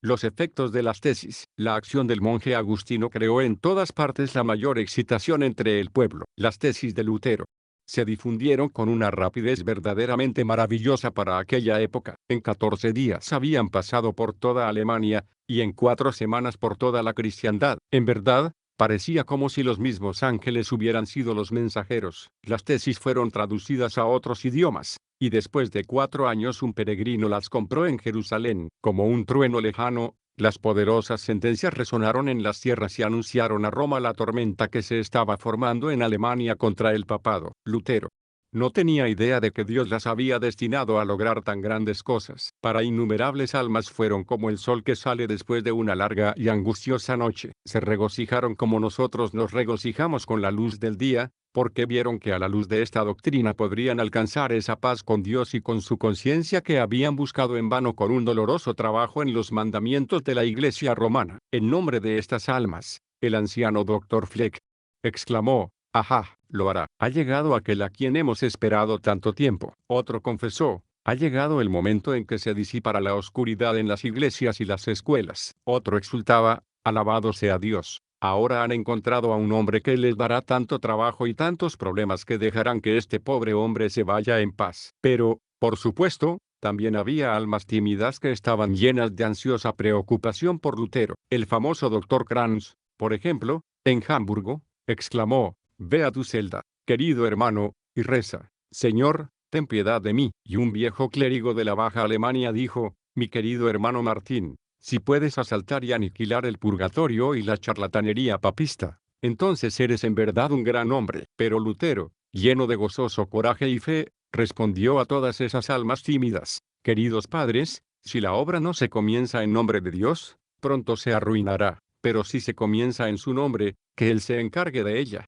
Los efectos de las tesis. La acción del monje Agustino creó en todas partes la mayor excitación entre el pueblo. Las tesis de Lutero se difundieron con una rapidez verdaderamente maravillosa para aquella época. En 14 días habían pasado por toda Alemania, y en 4 semanas por toda la cristiandad. En verdad, parecía como si los mismos ángeles hubieran sido los mensajeros. Las tesis fueron traducidas a otros idiomas, y después de 4 años un peregrino las compró en Jerusalén. Como un trueno lejano, las poderosas sentencias resonaron en las tierras y anunciaron a Roma la tormenta que se estaba formando en Alemania contra el papado. Lutero no tenía idea de que Dios las había destinado a lograr tan grandes cosas. Para innumerables almas fueron como el sol que sale después de una larga y angustiosa noche. Se regocijaron como nosotros nos regocijamos con la luz del día, porque vieron que a la luz de esta doctrina podrían alcanzar esa paz con Dios y con su conciencia que habían buscado en vano con un doloroso trabajo en los mandamientos de la Iglesia romana. En nombre de estas almas, el anciano Dr. Fleck exclamó: ajá, lo hará. Ha llegado aquel a quien hemos esperado tanto tiempo. Otro confesó: ha llegado el momento en que se disipará la oscuridad en las iglesias y las escuelas. Otro exultaba: alabado sea Dios. Ahora han encontrado a un hombre que les dará tanto trabajo y tantos problemas que dejarán que este pobre hombre se vaya en paz. Pero, por supuesto, también había almas tímidas que estaban llenas de ansiosa preocupación por Lutero. El famoso doctor Kranz, por ejemplo, en Hamburgo, exclamó: «Ve a tu celda, querido hermano, y reza: Señor, ten piedad de mí». Y un viejo clérigo de la Baja Alemania dijo: «Mi querido hermano Martín, si puedes asaltar y aniquilar el purgatorio y la charlatanería papista, entonces eres en verdad un gran hombre». Pero Lutero, lleno de gozoso coraje y fe, respondió a todas esas almas tímidas: «Queridos padres, si la obra no se comienza en nombre de Dios, pronto se arruinará, pero si se comienza en su nombre, que Él se encargue de ella».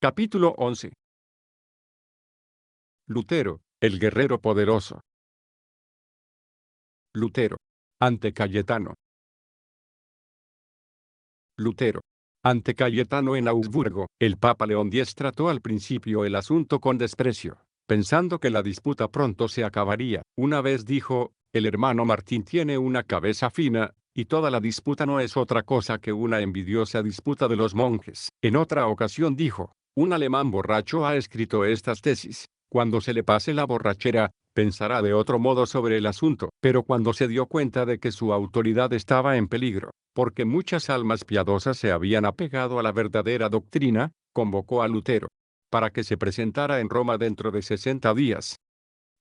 Capítulo 11. Lutero, el guerrero poderoso. Lutero. Ante Cayetano. Lutero. Ante Cayetano en Augsburgo, el Papa León X trató al principio el asunto con desprecio, pensando que la disputa pronto se acabaría. Una vez dijo: «El hermano Martín tiene una cabeza fina, y toda la disputa no es otra cosa que una envidiosa disputa de los monjes». En otra ocasión dijo: «Un alemán borracho ha escrito estas tesis. Cuando se le pase la borrachera, pensará de otro modo sobre el asunto». Pero cuando se dio cuenta de que su autoridad estaba en peligro, porque muchas almas piadosas se habían apegado a la verdadera doctrina, convocó a Lutero, para que se presentara en Roma dentro de 60 días,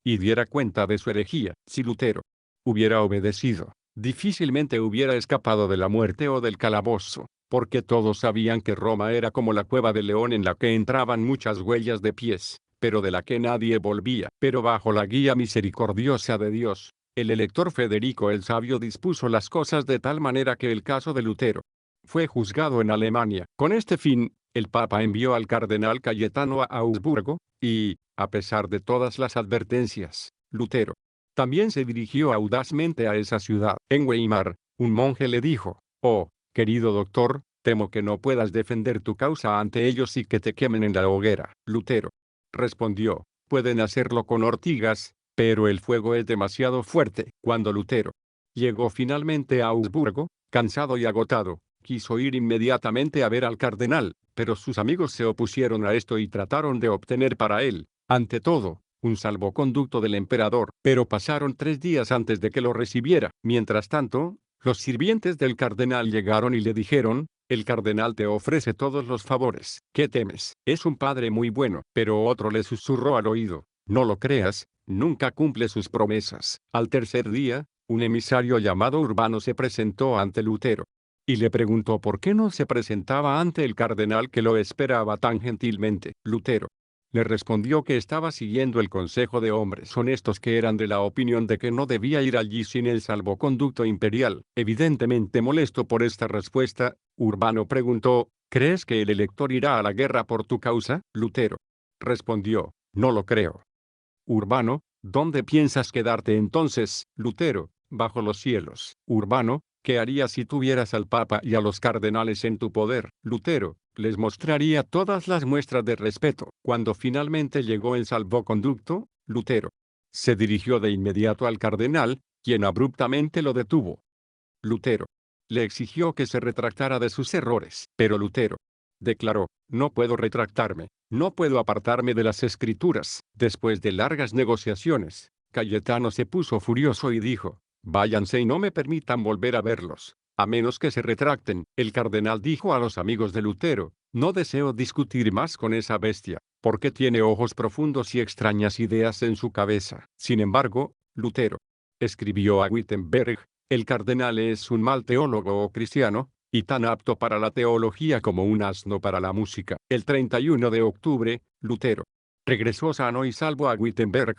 y diera cuenta de su herejía. Si Lutero hubiera obedecido, difícilmente hubiera escapado de la muerte o del calabozo, porque todos sabían que Roma era como la cueva del león en la que entraban muchas huellas de pies, pero de la que nadie volvía. Pero bajo la guía misericordiosa de Dios, el elector Federico el Sabio dispuso las cosas de tal manera que el caso de Lutero fue juzgado en Alemania. Con este fin, el Papa envió al cardenal Cayetano a Augsburgo, y, a pesar de todas las advertencias, Lutero también se dirigió audazmente a esa ciudad. En Weimar, un monje le dijo: «Oh, querido doctor, temo que no puedas defender tu causa ante ellos y que te quemen en la hoguera». Lutero respondió: «Pueden hacerlo con ortigas, pero el fuego es demasiado fuerte». Cuando Lutero llegó finalmente a Augsburgo, cansado y agotado, quiso ir inmediatamente a ver al cardenal, pero sus amigos se opusieron a esto y trataron de obtener para él, ante todo, un salvoconducto del emperador. Pero pasaron 3 días antes de que lo recibiera. Mientras tanto, los sirvientes del cardenal llegaron y le dijeron: «El cardenal te ofrece todos los favores. ¿Qué temes? Es un padre muy bueno». Pero otro le susurró al oído: «No lo creas, nunca cumple sus promesas». Al tercer día, un emisario llamado Urbano se presentó ante Lutero y le preguntó por qué no se presentaba ante el cardenal que lo esperaba tan gentilmente. Lutero le respondió que estaba siguiendo el consejo de hombres honestos que eran de la opinión de que no debía ir allí sin el salvoconducto imperial. Evidentemente molesto por esta respuesta, Urbano preguntó: «¿Crees que el elector irá a la guerra por tu causa?» Lutero respondió: «No lo creo». Urbano: «¿Dónde piensas quedarte entonces?» Lutero: «Bajo los cielos». Urbano: «¿Qué harías si tuvieras al Papa y a los cardenales en tu poder?» Lutero: «Les mostraría todas las muestras de respeto». Cuando finalmente llegó el salvoconducto, Lutero se dirigió de inmediato al cardenal, quien abruptamente lo detuvo. Lutero le exigió que se retractara de sus errores, pero Lutero declaró: «No puedo retractarme, no puedo apartarme de las Escrituras». Después de largas negociaciones, Cayetano se puso furioso y dijo: «Váyanse y no me permitan volver a verlos, a menos que se retracten». El cardenal dijo a los amigos de Lutero: «No deseo discutir más con esa bestia, porque tiene ojos profundos y extrañas ideas en su cabeza». Sin embargo, Lutero escribió a Wittenberg: «El cardenal es un mal teólogo o cristiano, y tan apto para la teología como un asno para la música». El 31 de octubre, Lutero regresó sano y salvo a Wittenberg.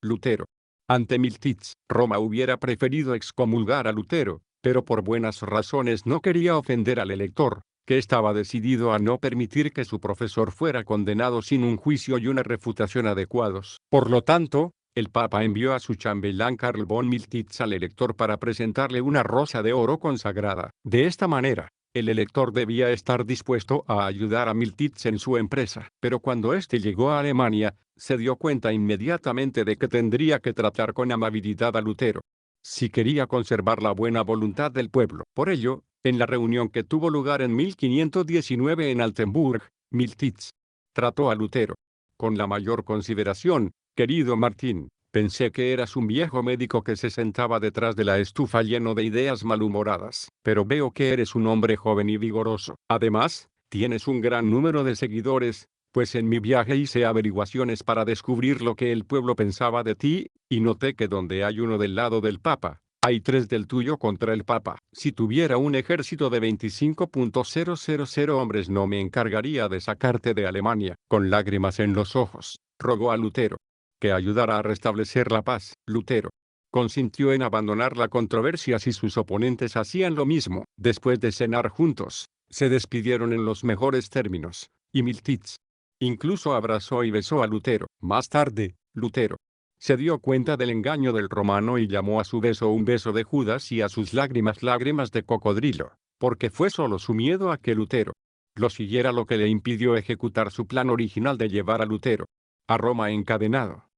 Lutero ante Miltitz. Roma hubiera preferido excomulgar a Lutero, pero por buenas razones no quería ofender al elector, que estaba decidido a no permitir que su profesor fuera condenado sin un juicio y una refutación adecuados. Por lo tanto, el Papa envió a su chambelán Karl von Miltitz al elector para presentarle una rosa de oro consagrada. De esta manera, el elector debía estar dispuesto a ayudar a Miltitz en su empresa. Pero cuando éste llegó a Alemania, se dio cuenta inmediatamente de que tendría que tratar con amabilidad a Lutero, si quería conservar la buena voluntad del pueblo. Por ello, En la reunión que tuvo lugar en 1519 en Altenburg, Miltitz trató a Lutero con la mayor consideración. Querido Martín, pensé que eras un viejo médico que se sentaba detrás de la estufa lleno de ideas malhumoradas, pero veo que eres un hombre joven y vigoroso. Además, tienes un gran número de seguidores, pues en mi viaje hice averiguaciones para descubrir lo que el pueblo pensaba de ti, y noté que donde hay uno del lado del Papa, hay 3 del tuyo contra el Papa. Si tuviera un ejército de 25.000 hombres no me encargaría de sacarte de Alemania. Con lágrimas en los ojos, rogó a Lutero que ayudara a restablecer la paz. Lutero consintió en abandonar la controversia si sus oponentes hacían lo mismo. Después de cenar juntos, se despidieron en los mejores términos, y Miltitz incluso abrazó y besó a Lutero. Más tarde, Lutero se dio cuenta del engaño del romano y llamó a su beso un beso de Judas y a sus lágrimas lágrimas de cocodrilo, porque fue solo su miedo a que Lutero lo siguiera lo que le impidió ejecutar su plan original de llevar a Lutero a Roma encadenado.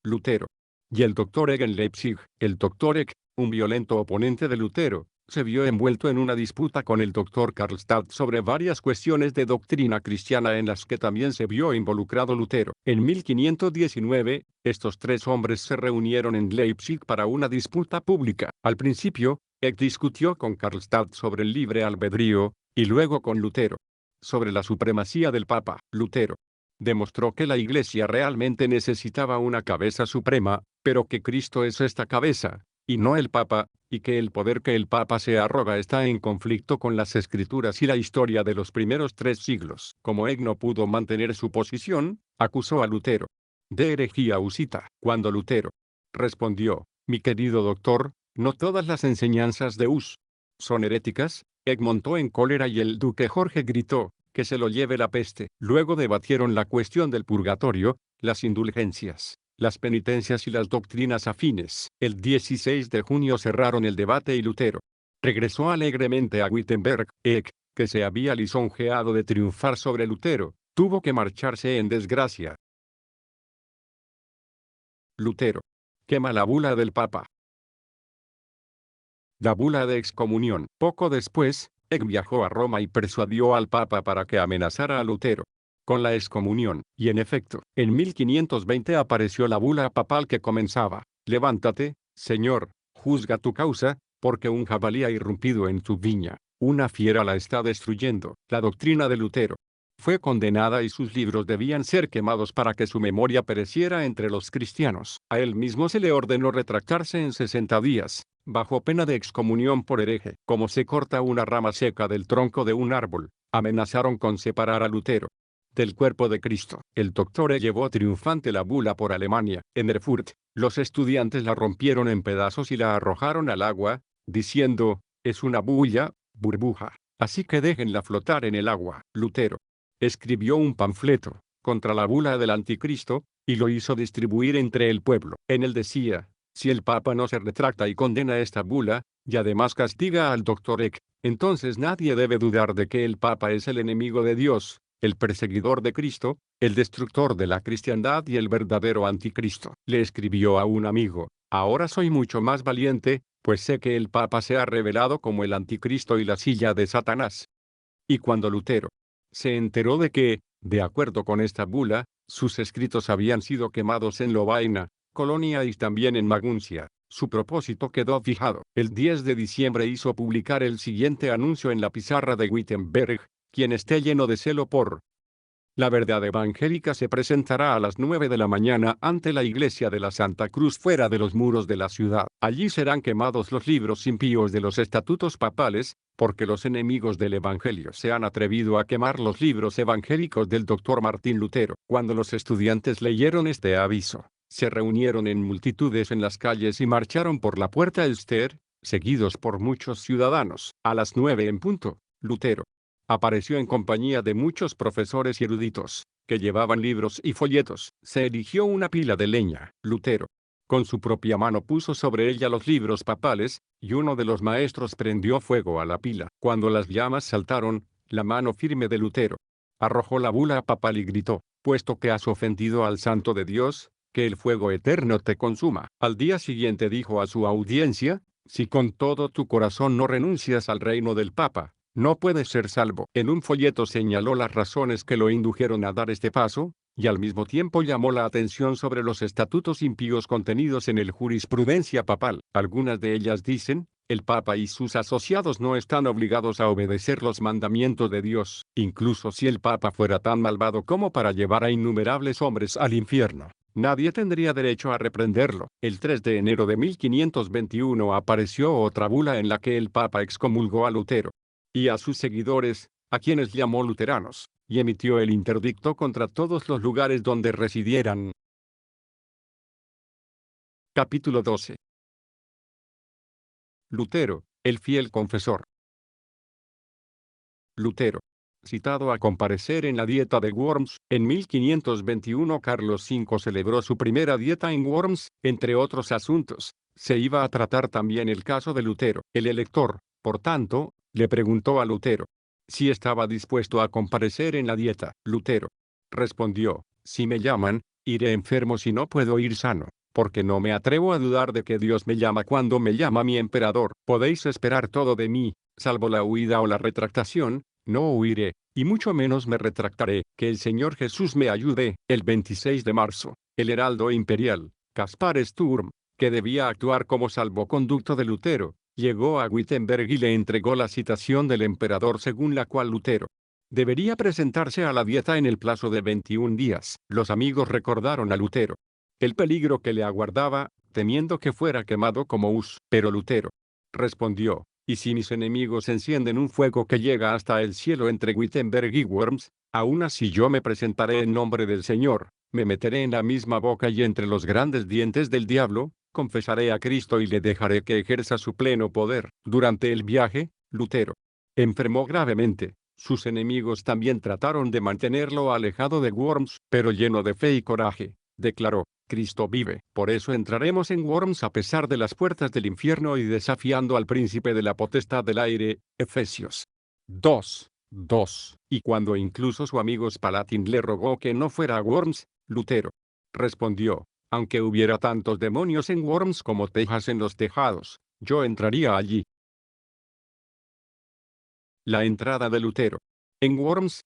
Lutero y el Dr. Egg en Leipzig. El Dr. Egg, un violento oponente de Lutero, se vio envuelto en una disputa con el Dr. Karlstadt sobre varias cuestiones de doctrina cristiana en las que también se vio involucrado Lutero. En 1519, estos 3 hombres se reunieron en Leipzig para una disputa pública. Al principio, Egg discutió con Karlstadt sobre el libre albedrío, y luego con Lutero sobre la supremacía del Papa. Lutero demostró que la Iglesia realmente necesitaba una cabeza suprema, pero que Cristo es esta cabeza, y no el Papa, y que el poder que el Papa se arroga está en conflicto con las Escrituras y la historia de los primeros 3 siglos. Como Egg no pudo mantener su posición, acusó a Lutero de herejía husita. Cuando Lutero respondió, mi querido doctor, no todas las enseñanzas de Hus son heréticas, Egg montó en cólera y el duque Jorge gritó, que se lo lleve la peste. Luego debatieron la cuestión del purgatorio, las indulgencias, las penitencias y las doctrinas afines. El 16 de junio cerraron el debate y Lutero regresó alegremente a Wittenberg. Egg, que se había lisonjeado de triunfar sobre Lutero, tuvo que marcharse en desgracia. Lutero quema la bula del Papa. La bula de excomunión. Poco después, Egg viajó a Roma y persuadió al Papa para que amenazara a Lutero con la excomunión, y en efecto, en 1520 apareció la bula papal que comenzaba, levántate, Señor, juzga tu causa, porque un jabalí ha irrumpido en tu viña, una fiera la está destruyendo. La doctrina de Lutero fue condenada y sus libros debían ser quemados para que su memoria pereciera entre los cristianos. A él mismo se le ordenó retractarse en 60 días, bajo pena de excomunión por hereje. Como se corta una rama seca del tronco de un árbol, amenazaron con separar a Lutero del cuerpo de Cristo. El doctor llevó triunfante la bula por Alemania. En Erfurt, los estudiantes la rompieron en pedazos y la arrojaron al agua, diciendo, es una bulla, burbuja, así que déjenla flotar en el agua. Lutero escribió un panfleto contra la bula del anticristo, y lo hizo distribuir entre el pueblo. En él decía, si el Papa no se retracta y condena esta bula, y además castiga al Dr. Eck, entonces nadie debe dudar de que el Papa es el enemigo de Dios, el perseguidor de Cristo, el destructor de la cristiandad y el verdadero anticristo. Le escribió a un amigo, ahora soy mucho más valiente, pues sé que el Papa se ha revelado como el anticristo y la silla de Satanás. Y cuando Lutero se enteró de que, de acuerdo con esta bula, sus escritos habían sido quemados en Lovaina, Colonia y también en Maguncia, su propósito quedó fijado. El 10 de diciembre hizo publicar el siguiente anuncio en la pizarra de Wittenberg, quien esté lleno de celo por la verdad evangélica se presentará a las 9 de la mañana ante la iglesia de la Santa Cruz fuera de los muros de la ciudad. Allí serán quemados los libros impíos de los estatutos papales, porque los enemigos del evangelio se han atrevido a quemar los libros evangélicos del Dr. Martín Lutero. Cuando los estudiantes leyeron este aviso, se reunieron en multitudes en las calles y marcharon por la puerta Elster, seguidos por muchos ciudadanos. A las 9 en punto, Lutero apareció en compañía de muchos profesores y eruditos, que llevaban libros y folletos. Se erigió una pila de leña. Lutero, con su propia mano puso sobre ella los libros papales, y uno de los maestros prendió fuego a la pila. Cuando las llamas saltaron, la mano firme de Lutero arrojó la bula papal y gritó, puesto que has ofendido al Santo de Dios, que el fuego eterno te consuma. Al día siguiente dijo a su audiencia, Si con todo tu corazón no renuncias al reino del Papa, no puedes ser salvo. En un folleto señaló las razones que lo indujeron a dar este paso, y al mismo tiempo llamó la atención sobre los estatutos impíos contenidos en el jurisprudencia papal. Algunas de ellas dicen: el Papa y sus asociados no están obligados a obedecer los mandamientos de Dios, incluso si el Papa fuera tan malvado como para llevar a innumerables hombres al infierno. Nadie tendría derecho a reprenderlo. El 3 de enero de 1521 apareció otra bula en la que el Papa excomulgó a Lutero y a sus seguidores, a quienes llamó luteranos, y emitió el interdicto contra todos los lugares donde residieran. Capítulo 12. Lutero, el fiel confesor. Lutero, citado a comparecer en la Dieta de Worms, en 1521 Carlos V celebró su primera dieta en Worms, entre otros asuntos. Se iba a tratar también el caso de Lutero. El elector, por tanto, le preguntó a Lutero si estaba dispuesto a comparecer en la dieta. Lutero respondió: si me llaman, iré enfermo si no puedo ir sano, porque no me atrevo a dudar de que Dios me llama cuando me llama mi emperador. Podéis esperar todo de mí, salvo la huida o la retractación. No huiré, y mucho menos me retractaré. Que el Señor Jesús me ayude. El 26 de marzo, el heraldo imperial, Caspar Sturm, que debía actuar como salvoconducto de Lutero, llegó a Wittenberg y le entregó la citación del emperador según la cual Lutero debería presentarse a la dieta en el plazo de 21 días. Los amigos recordaron a Lutero el peligro que le aguardaba, temiendo que fuera quemado como Hus. Pero Lutero respondió: y si mis enemigos encienden un fuego que llega hasta el cielo entre Wittenberg y Worms, aún así yo me presentaré en nombre del Señor, me meteré en la misma boca y entre los grandes dientes del diablo, confesaré a Cristo y le dejaré que ejerza su pleno poder. Durante el viaje, Lutero enfermó gravemente. Sus enemigos también trataron de mantenerlo alejado de Worms, pero lleno de fe y coraje, declaró: Cristo vive. Por eso entraremos en Worms a pesar de las puertas del infierno y desafiando al príncipe de la potestad del aire. Efesios 2:2. Y cuando incluso su amigo Spalatin le rogó que no fuera a Worms, Lutero respondió: aunque hubiera tantos demonios en Worms como tejas en los tejados, yo entraría allí. La entrada de Lutero en Worms.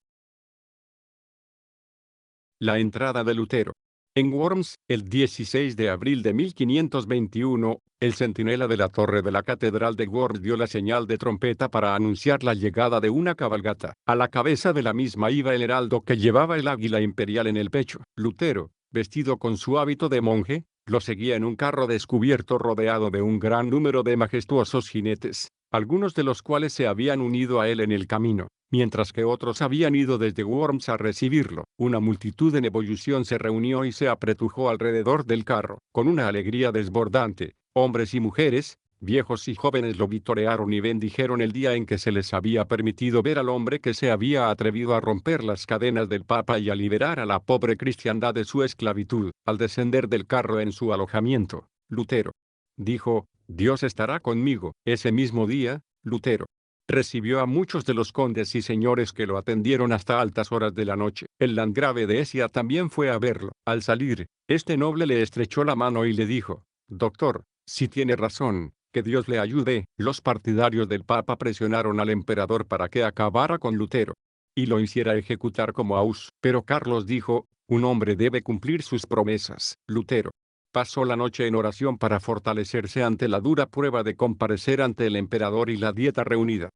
La entrada de Lutero en Worms, el 16 de abril de 1521, el centinela de la torre de la catedral de Worms dio la señal de trompeta para anunciar la llegada de una cabalgata. A la cabeza de la misma iba el heraldo que llevaba el águila imperial en el pecho. Lutero, vestido con su hábito de monje, lo seguía en un carro descubierto rodeado de un gran número de majestuosos jinetes, algunos de los cuales se habían unido a él en el camino, mientras que otros habían ido desde Worms a recibirlo. Una multitud en ebullición se reunió y se apretujó alrededor del carro. Con una alegría desbordante, hombres y mujeres, viejos y jóvenes lo vitorearon y bendijeron el día en que se les había permitido ver al hombre que se había atrevido a romper las cadenas del Papa y a liberar a la pobre cristiandad de su esclavitud. Al descender del carro en su alojamiento, Lutero dijo: Dios estará conmigo. Ese mismo día, Lutero recibió a muchos de los condes y señores que lo atendieron hasta altas horas de la noche. El landgrave de Esia también fue a verlo. Al salir, este noble le estrechó la mano y le dijo: doctor, si tiene razón, que Dios le ayude. Los partidarios del Papa presionaron al emperador para que acabara con Lutero y lo hiciera ejecutar como a Hus. Pero Carlos dijo: un hombre debe cumplir sus promesas. Lutero pasó la noche en oración para fortalecerse ante la dura prueba de comparecer ante el emperador y la dieta reunida.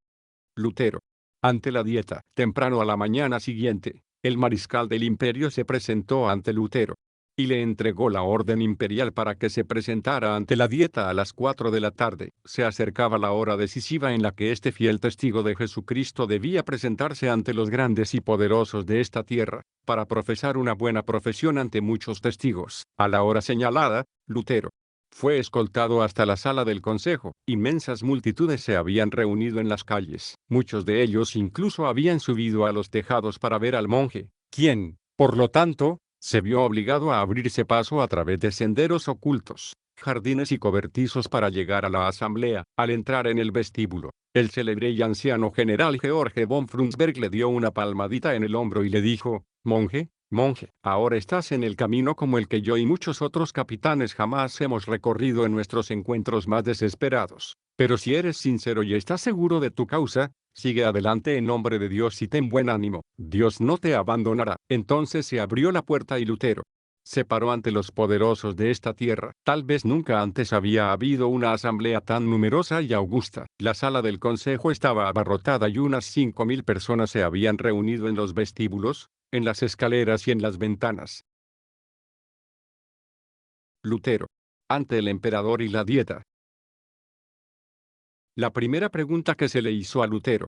Lutero. Ante la dieta. Temprano a la mañana siguiente, el mariscal del imperio se presentó ante Lutero y le entregó la orden imperial para que se presentara ante la dieta a las 4 de la tarde. Se acercaba la hora decisiva en la que este fiel testigo de Jesucristo debía presentarse ante los grandes y poderosos de esta tierra, para profesar una buena profesión ante muchos testigos. A la hora señalada, Lutero fue escoltado hasta la sala del consejo. Inmensas multitudes se habían reunido en las calles. Muchos de ellos incluso habían subido a los tejados para ver al monje, quien, por lo tanto, se vio obligado a abrirse paso a través de senderos ocultos, jardines y cobertizos para llegar a la asamblea. Al entrar en el vestíbulo, el célebre y anciano general George von Frundsberg le dio una palmadita en el hombro y le dijo: monje, Monje, ahora estás en el camino como el que yo y muchos otros capitanes jamás hemos recorrido en nuestros encuentros más desesperados. Pero si eres sincero y estás seguro de tu causa, sigue adelante en nombre de Dios y ten buen ánimo. Dios no te abandonará. Entonces se abrió la puerta y Lutero se paró ante los poderosos de esta tierra. Tal vez nunca antes había habido una asamblea tan numerosa y augusta. La sala del consejo estaba abarrotada y unas 5.000 personas se habían reunido en los vestíbulos, en las escaleras y en las ventanas. Lutero. Ante el emperador y la dieta. La primera pregunta que se le hizo a Lutero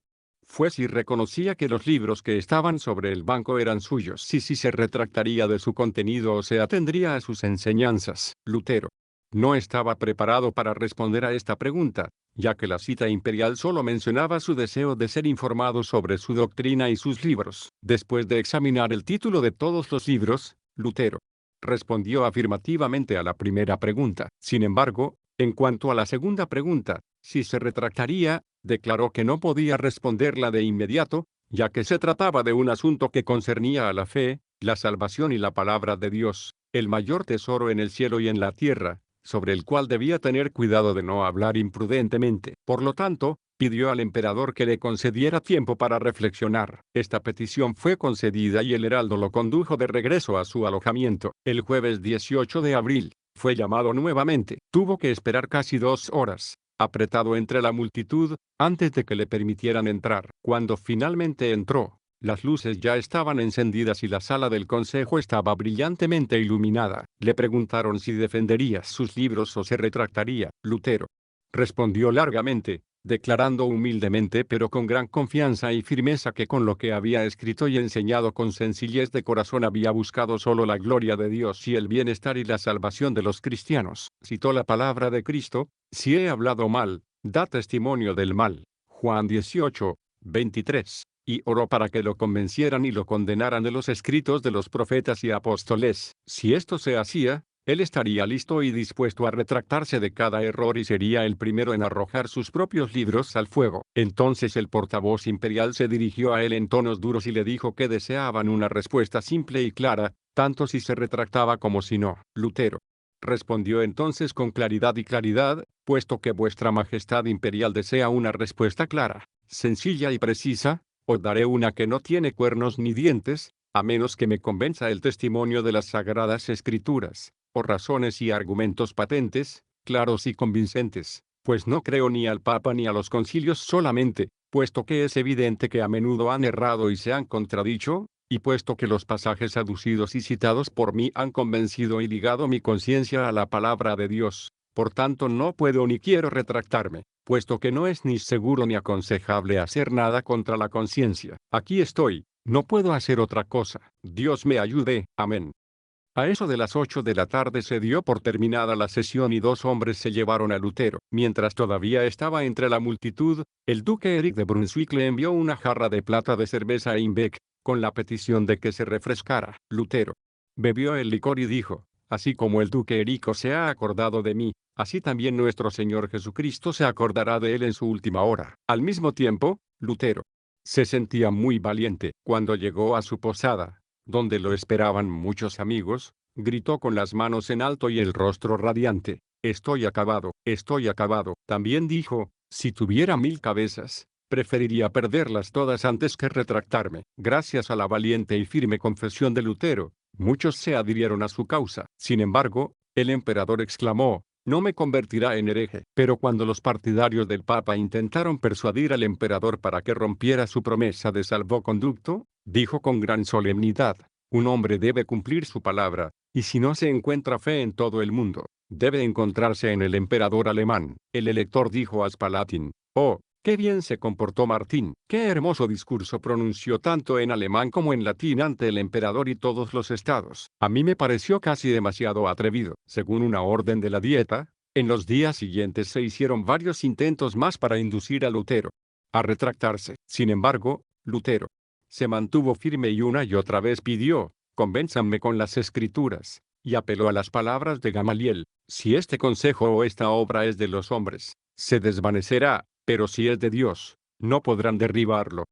fue si reconocía que los libros que estaban sobre el banco eran suyos, si se retractaría de su contenido o se atendría a sus enseñanzas. Lutero no estaba preparado para responder a esta pregunta, ya que la cita imperial solo mencionaba su deseo de ser informado sobre su doctrina y sus libros. Después de examinar el título de todos los libros, Lutero respondió afirmativamente a la primera pregunta. Sin embargo, en cuanto a la segunda pregunta, si se retractaría, declaró que no podía responderla de inmediato, ya que se trataba de un asunto que concernía a la fe, la salvación y la palabra de Dios, el mayor tesoro en el cielo y en la tierra, sobre el cual debía tener cuidado de no hablar imprudentemente. Por lo tanto, pidió al emperador que le concediera tiempo para reflexionar. Esta petición fue concedida y el heraldo lo condujo de regreso a su alojamiento. El jueves 18 de abril, fue llamado nuevamente. Tuvo que esperar casi 2 horas, apretado entre la multitud, antes de que le permitieran entrar. Cuando finalmente entró, las luces ya estaban encendidas y la sala del consejo estaba brillantemente iluminada. Le preguntaron si defendería sus libros o se retractaría. Lutero respondió largamente, declarando humildemente pero con gran confianza y firmeza que con lo que había escrito y enseñado con sencillez de corazón había buscado solo la gloria de Dios y el bienestar y la salvación de los cristianos. Citó la palabra de Cristo: si he hablado mal, da testimonio del mal. Juan 18, 23. Y oró para que lo convencieran y lo condenaran de los escritos de los profetas y apóstoles. Si esto se hacía, él estaría listo y dispuesto a retractarse de cada error y sería el primero en arrojar sus propios libros al fuego. Entonces el portavoz imperial se dirigió a él en tonos duros y le dijo que deseaban una respuesta simple y clara, tanto si se retractaba como si no. Lutero respondió entonces con claridad y claridad: puesto que vuestra majestad imperial desea una respuesta clara, sencilla y precisa, os daré una que no tiene cuernos ni dientes, a menos que me convenza el testimonio de las sagradas escrituras, o razones y argumentos patentes, claros y convincentes, pues no creo ni al Papa ni a los concilios solamente, puesto que es evidente que a menudo han errado y se han contradicho, y puesto que los pasajes aducidos y citados por mí han convencido y ligado mi conciencia a la palabra de Dios, por tanto no puedo ni quiero retractarme, puesto que no es ni seguro ni aconsejable hacer nada contra la conciencia. Aquí estoy, no puedo hacer otra cosa. Dios me ayude. Amén. A eso de las 8 de la tarde se dio por terminada la sesión y 2 hombres se llevaron a Lutero. Mientras todavía estaba entre la multitud, el duque Eric de Brunswick le envió una jarra de plata de cerveza a Imbeck, con la petición de que se refrescara. Lutero bebió el licor y dijo: así como el duque Erico se ha acordado de mí, así también nuestro Señor Jesucristo se acordará de él en su última hora. Al mismo tiempo, Lutero se sentía muy valiente. Cuando llegó a su posada, donde lo esperaban muchos amigos, gritó con las manos en alto y el rostro radiante: estoy acabado, estoy acabado. También dijo: si tuviera 1000 cabezas, preferiría perderlas todas antes que retractarme. Gracias a la valiente y firme confesión de Lutero, muchos se adhirieron a su causa. Sin embargo, el emperador exclamó: no me convertirá en hereje. Pero cuando los partidarios del Papa intentaron persuadir al emperador para que rompiera su promesa de salvoconducto, dijo con gran solemnidad: un hombre debe cumplir su palabra, y si no se encuentra fe en todo el mundo, debe encontrarse en el emperador alemán. El elector dijo a Spalatin: oh, qué bien se comportó Martín, qué hermoso discurso pronunció tanto en alemán como en latín ante el emperador y todos los estados. A mí me pareció casi demasiado atrevido. Según una orden de la dieta, en los días siguientes se hicieron varios intentos más para inducir a Lutero a retractarse. Sin embargo, Lutero se mantuvo firme y una y otra vez pidió: convénzanme con las escrituras, y apeló a las palabras de Gamaliel: si este consejo o esta obra es de los hombres, se desvanecerá, pero si es de Dios, no podrán derribarlo.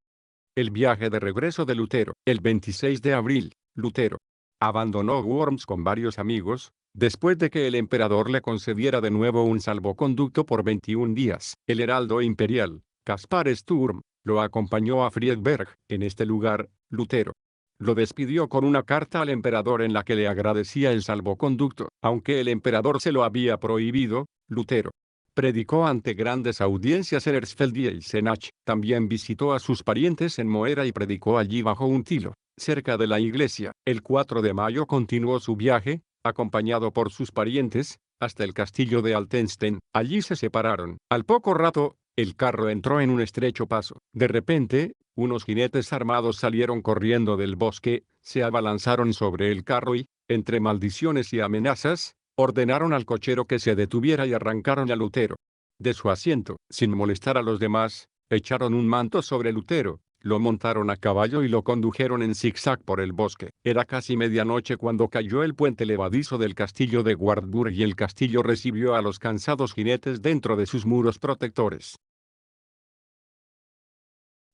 El viaje de regreso de Lutero. El 26 de abril, Lutero abandonó Worms con varios amigos, después de que el emperador le concediera de nuevo un salvoconducto por 21 días. El heraldo imperial, Caspar Sturm, lo acompañó a Friedberg. En este lugar, Lutero lo despidió con una carta al emperador en la que le agradecía el salvoconducto. Aunque el emperador se lo había prohibido, Lutero predicó ante grandes audiencias en Hersfeld y Eisenach. También visitó a sus parientes en Moera y predicó allí bajo un tilo, cerca de la iglesia. El 4 de mayo continuó su viaje, acompañado por sus parientes, hasta el castillo de Altenstein. Allí se separaron. Al poco rato, el carro entró en un estrecho paso. De repente, unos jinetes armados salieron corriendo del bosque, se abalanzaron sobre el carro y, entre maldiciones y amenazas, ordenaron al cochero que se detuviera y arrancaron a Lutero de su asiento. Sin molestar a los demás, echaron un manto sobre Lutero, lo montaron a caballo y lo condujeron en zigzag por el bosque. Era casi medianoche cuando cayó el puente levadizo del castillo de Wartburg y el castillo recibió a los cansados jinetes dentro de sus muros protectores.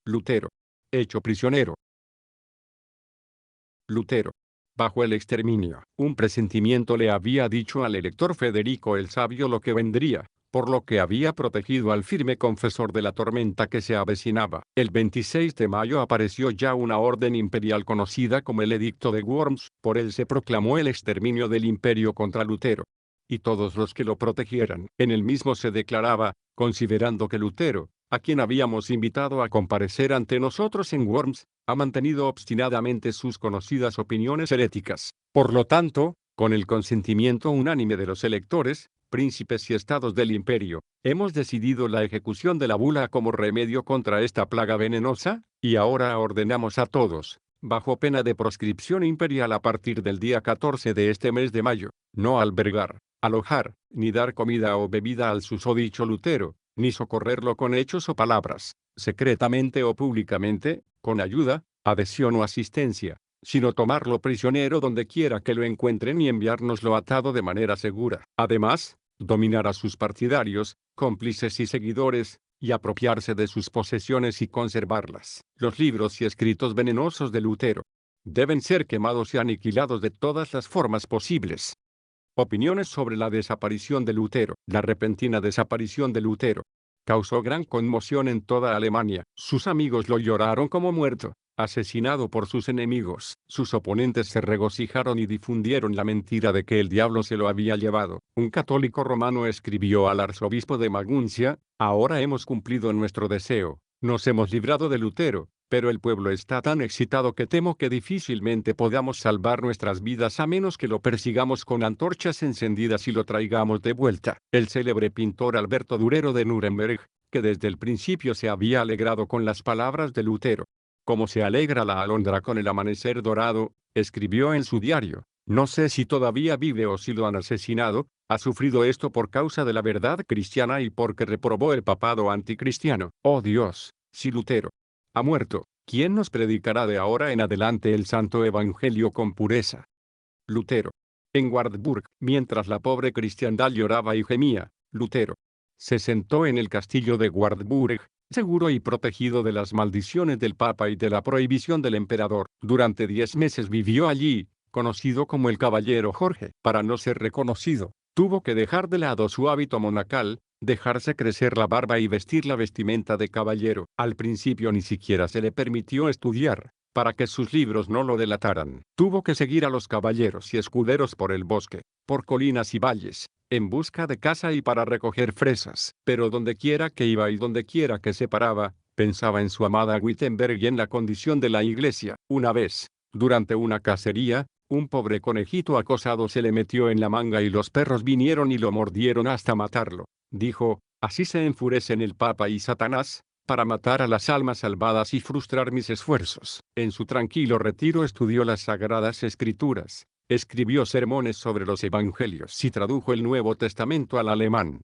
Lutero hecho prisionero. Lutero bajo el exterminio. Un presentimiento le había dicho al elector Federico el Sabio lo que vendría, por lo que había protegido al firme confesor de la tormenta que se avecinaba. El 26 de mayo apareció ya una orden imperial conocida como el Edicto de Worms. Por él se proclamó el exterminio del imperio contra Lutero y todos los que lo protegieran. En el mismo se declaraba, considerando que Lutero, a quien habíamos invitado a comparecer ante nosotros en Worms, ha mantenido obstinadamente sus conocidas opiniones heréticas. Por lo tanto, con el consentimiento unánime de los electores, príncipes y estados del imperio, hemos decidido la ejecución de la bula como remedio contra esta plaga venenosa, y ahora ordenamos a todos, bajo pena de proscripción imperial a partir del día 14 de este mes de mayo, no albergar, alojar, ni dar comida o bebida al susodicho Lutero, ni socorrerlo con hechos o palabras, secretamente o públicamente, con ayuda, adhesión o asistencia, sino tomarlo prisionero donde quiera que lo encuentren y enviárnoslo atado de manera segura. Además, dominar a sus partidarios, cómplices y seguidores, y apropiarse de sus posesiones y conservarlas. Los libros y escritos venenosos de Lutero deben ser quemados y aniquilados de todas las formas posibles. Opiniones sobre la desaparición de Lutero. La repentina desaparición de Lutero causó gran conmoción en toda Alemania. Sus amigos lo lloraron como muerto, asesinado por sus enemigos. Sus oponentes se regocijaron y difundieron la mentira de que el diablo se lo había llevado. Un católico romano escribió al arzobispo de Maguncia: ahora hemos cumplido nuestro deseo, nos hemos librado de Lutero, pero el pueblo está tan excitado que temo que difícilmente podamos salvar nuestras vidas a menos que lo persigamos con antorchas encendidas y lo traigamos de vuelta. El célebre pintor Alberto Durero de Nuremberg, que desde el principio se había alegrado con las palabras de Lutero, como se alegra la alondra con el amanecer dorado, escribió en su diario: no sé si todavía vive o si lo han asesinado, ha sufrido esto por causa de la verdad cristiana y porque reprobó el papado anticristiano. Oh Dios, si Lutero ha muerto, ¿quién nos predicará de ahora en adelante el santo evangelio con pureza? Lutero en Wartburg. Mientras la pobre cristiandad lloraba y gemía, Lutero se sentó en el castillo de Wartburg, seguro y protegido de las maldiciones del Papa y de la prohibición del emperador. Durante 10 meses vivió allí, conocido como el Caballero Jorge. Para no ser reconocido, tuvo que dejar de lado su hábito monacal, dejarse crecer la barba y vestir la vestimenta de caballero. Al principio ni siquiera se le permitió estudiar, para que sus libros no lo delataran. Tuvo que seguir a los caballeros y escuderos por el bosque, por colinas y valles, en busca de caza y para recoger fresas. Pero donde quiera que iba y donde quiera que se paraba, pensaba en su amada Wittenberg y en la condición de la iglesia. Una vez, durante una cacería, un pobre conejito acosado se le metió en la manga y los perros vinieron y lo mordieron hasta matarlo. Dijo: así se enfurecen el Papa y Satanás, para matar a las almas salvadas y frustrar mis esfuerzos. En su tranquilo retiro estudió las Sagradas Escrituras, escribió sermones sobre los Evangelios y tradujo el Nuevo Testamento al alemán.